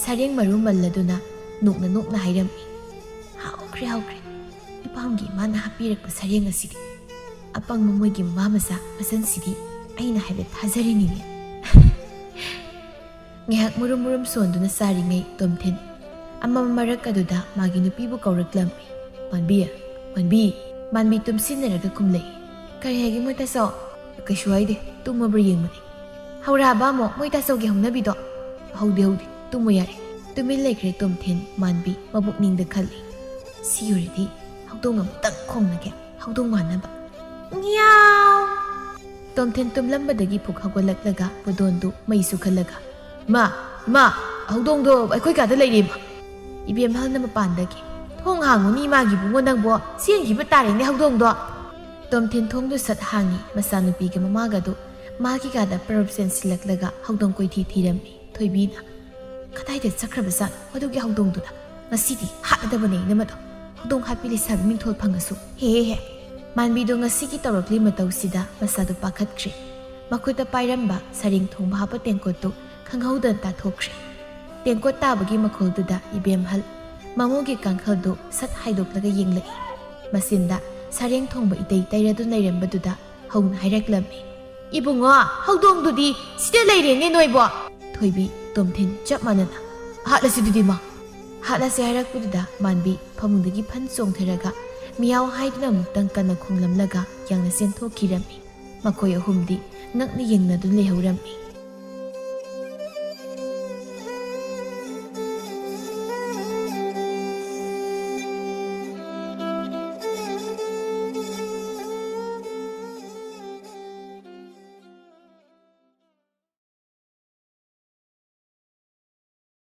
ꯁꯔꯦꯡ ꯃꯔꯨ ꯃꯜꯂꯗꯨꯅ ꯅꯣꯛꯅ ꯍꯥꯏꯔꯝꯃꯤ꯫ ꯍꯥꯎꯈ꯭ꯔꯦ ꯍꯥꯎꯈ꯭ꯔꯦ, ꯏꯄꯥꯝꯒꯤ ꯏꯃꯥꯅ ꯍꯥꯞꯄꯤꯔꯛꯄ ꯁꯔꯦꯡ ꯑꯁꯤꯗꯤ, ꯑꯄꯪꯕ ꯃꯣꯏꯒꯤ ꯃꯃꯥ ꯃꯆꯥ ꯃꯆꯟꯁꯤꯗꯤ ꯑꯩꯅ ꯍꯥꯏꯕ ꯊꯥꯖꯔꯤꯅꯤꯅꯦ꯫ ꯉꯥꯏꯍꯥꯛ ꯃꯨꯔꯨꯝ ꯃꯨꯔꯨꯝ ꯁꯣꯟꯗꯨꯅ ꯆꯥꯔꯤꯉꯩ ꯇꯣꯝꯊꯤꯟ ꯑꯃꯝ ꯃꯔꯛ ꯑꯗꯨꯗ ꯃꯥꯒꯤ ꯅꯨꯄꯤꯕꯨ ꯀꯧꯔꯛꯂꯝꯃꯤ꯫ ꯃꯥꯟꯕꯤ ꯃꯥꯟꯕꯤ ꯃꯥꯟꯕꯤ ꯇꯨꯝꯁꯤꯟꯅꯔꯒ ꯈꯨꯝꯂꯛꯏ꯫ ꯀꯔꯤ ꯍꯥꯏꯒꯦ ꯃꯣꯏ ꯇꯥꯆꯧ? ꯀꯩꯁꯨ ꯍꯥꯏꯗꯦ, ꯇꯨꯝꯃꯕ꯭ꯔꯥ ꯌꯦꯡꯕꯅꯤ꯫ ꯍꯧꯔꯛꯑꯕ ꯑꯃꯨꯛ ꯃꯣꯏ ꯇꯥꯆꯧꯒꯤ ꯍꯧꯅꯕꯤꯗꯣ? ꯍꯧꯗꯦ ꯇꯨꯝꯃꯨ ꯌꯥꯔꯦ꯫ ꯇꯨꯃꯤꯟ ꯂꯩꯈ꯭ꯔꯦ ꯇꯣꯝꯊꯤꯟ꯫ ꯃꯥꯟꯕꯤ ꯃꯕꯨꯛꯅꯤꯡꯗ ꯈꯜꯂꯤ, ꯁꯤ ꯑꯣꯏꯔꯗꯤ ꯍꯧꯗꯣꯡ ꯑꯃꯨꯛꯇꯪ ꯈꯣꯡꯅꯒꯦ, ꯍꯧꯗꯣꯡ ꯃꯥꯟꯅꯕ꯫ ꯉꯤꯌꯥꯎ! ꯇꯣꯝꯊꯤꯟ ꯇꯨꯝꯂꯝꯕꯗꯒꯤ ꯄꯨꯛ ꯍꯧꯒꯠꯂꯛꯂꯒ ꯄꯨꯗꯣꯟꯗꯨ ꯃꯩ ꯆꯨꯈꯠꯂꯒ, ꯏꯃꯥ ꯍꯧꯗꯣꯡꯗꯣ ꯑꯩꯈꯣꯏ ꯀꯥꯗ ꯂꯩꯔꯦꯕ꯫ ꯏꯕꯦꯝꯍꯜꯅ ꯃꯄꯥꯟꯗꯒꯤ, ꯊꯣꯡ ꯍꯥꯡꯉꯨꯅꯤ ꯏꯃꯥꯒꯤ ꯕꯨꯡꯉꯣ ꯅꯪꯕꯣ, ꯆꯦꯟꯈꯤꯕ ꯇꯥꯔꯦꯅꯦ ꯍꯧꯗꯣꯡꯗꯣ꯫ ꯇꯣꯝꯊꯤꯟ ꯊꯣꯡꯗꯨ ꯁꯠ ꯍꯥꯡꯉꯤ꯫ ꯃꯆꯥꯅꯨꯄꯤꯒ ꯃꯃꯥꯒꯗꯨ ꯃꯥꯒꯤ ꯀꯥꯗ ꯄꯔꯞ ꯆꯦꯟꯁꯤꯜꯂꯛꯂꯒ ꯍꯧꯗꯣꯡ ꯀꯣꯏꯊꯤ ꯊꯤꯔꯝꯃꯤ꯫ ꯊꯣꯏꯕꯤꯅ, ꯀꯗꯥꯏꯗ ꯆꯠꯈ꯭ꯔꯕꯖꯥꯠꯅꯣ ꯃꯗꯨꯒꯤ ꯍꯧꯗꯣꯡꯗꯨꯅ? ꯉꯁꯤꯗꯤ ꯍꯥꯠꯂꯗꯕꯅꯦ ꯏꯅꯝꯃꯗꯣ, ꯍꯧꯗꯣꯡ ꯍꯥꯠꯄꯤ ꯂꯩꯁꯥꯕꯤ ꯃꯤꯡꯊꯣꯜ ꯐꯪꯉꯁꯨ ꯍꯦ꯫ ꯃꯥꯟꯕꯤꯗꯣ ꯉꯁꯤꯒꯤ ꯇꯧꯔꯛꯂꯤ ꯃꯇꯧꯁꯤꯗ ꯃꯆꯥꯗꯨ ꯄꯥꯈꯠꯈ꯭ꯔꯦ꯫ ꯃꯈꯨꯠꯇ ꯄꯥꯏꯔꯝꯕ ꯁꯔꯦꯡ ꯊꯣꯡꯕ ꯍꯥꯞꯄ ꯇꯦꯡꯀꯣꯠꯇꯨ ꯈꯪꯍꯧꯗꯅ ꯇꯥꯊꯣꯛꯈ꯭ꯔꯦ꯫ ꯇꯦꯡꯀꯣꯠ ꯇꯥꯕꯒꯤ ꯃꯈꯣꯜꯗꯨꯗ ꯏꯕꯦꯝꯍꯜ ꯃꯃꯨꯒꯤ ꯀꯥꯡꯈꯜꯗꯨ ꯁꯠ ꯍꯥꯏꯗꯣꯛꯂꯒ ꯌꯦꯡꯂꯛꯏ꯫ ꯃꯆꯤꯟꯗ ꯁꯔꯦꯡ ꯊꯣꯡꯕ ꯏꯇꯩ ꯇꯩꯔꯗꯨꯅ ꯂꯩꯔꯝꯕꯗꯨꯗ ꯍꯧꯅ ꯍꯥꯏꯔꯛꯂꯝꯃꯤ꯫ ꯏꯕꯨꯡꯉꯣ, ꯍꯧꯗꯣꯡꯗꯨꯗꯤ ꯁꯤꯗ ꯂꯩꯔꯦꯅꯦ ꯅꯣꯏꯕꯣ꯫ ꯊꯣꯏꯕꯤ ꯇꯣꯝꯊꯤꯟ ꯆꯞ ꯃꯥꯟꯅꯅ, ꯍꯥꯠꯂꯁꯤꯗꯨꯗꯤ ꯃꯥ꯫ ꯍꯥꯠꯂꯁꯦ ꯍꯥꯏꯔꯛꯄꯗꯨꯗ ꯃꯥꯟꯕꯤ ꯐꯃꯨꯡꯗꯒꯤ ꯐꯟ ꯆꯣꯡꯊꯔꯒ ꯃꯤꯌꯥꯎ ꯍꯥꯏꯗꯨꯅ ꯑꯃꯨꯛꯇꯪ ꯀꯟꯅ ꯈꯣꯡꯂꯝꯂꯒ ꯌꯥꯡꯅ ꯆꯦꯟꯊꯣꯛꯈꯤꯔꯝꯃꯤ꯫ ꯃꯈꯣꯏ ꯑꯍꯨꯝꯗꯤ ꯉꯛꯅ ꯌꯦꯡꯅꯗꯨꯅ ꯂꯩꯍꯧꯔꯝꯃꯤ꯫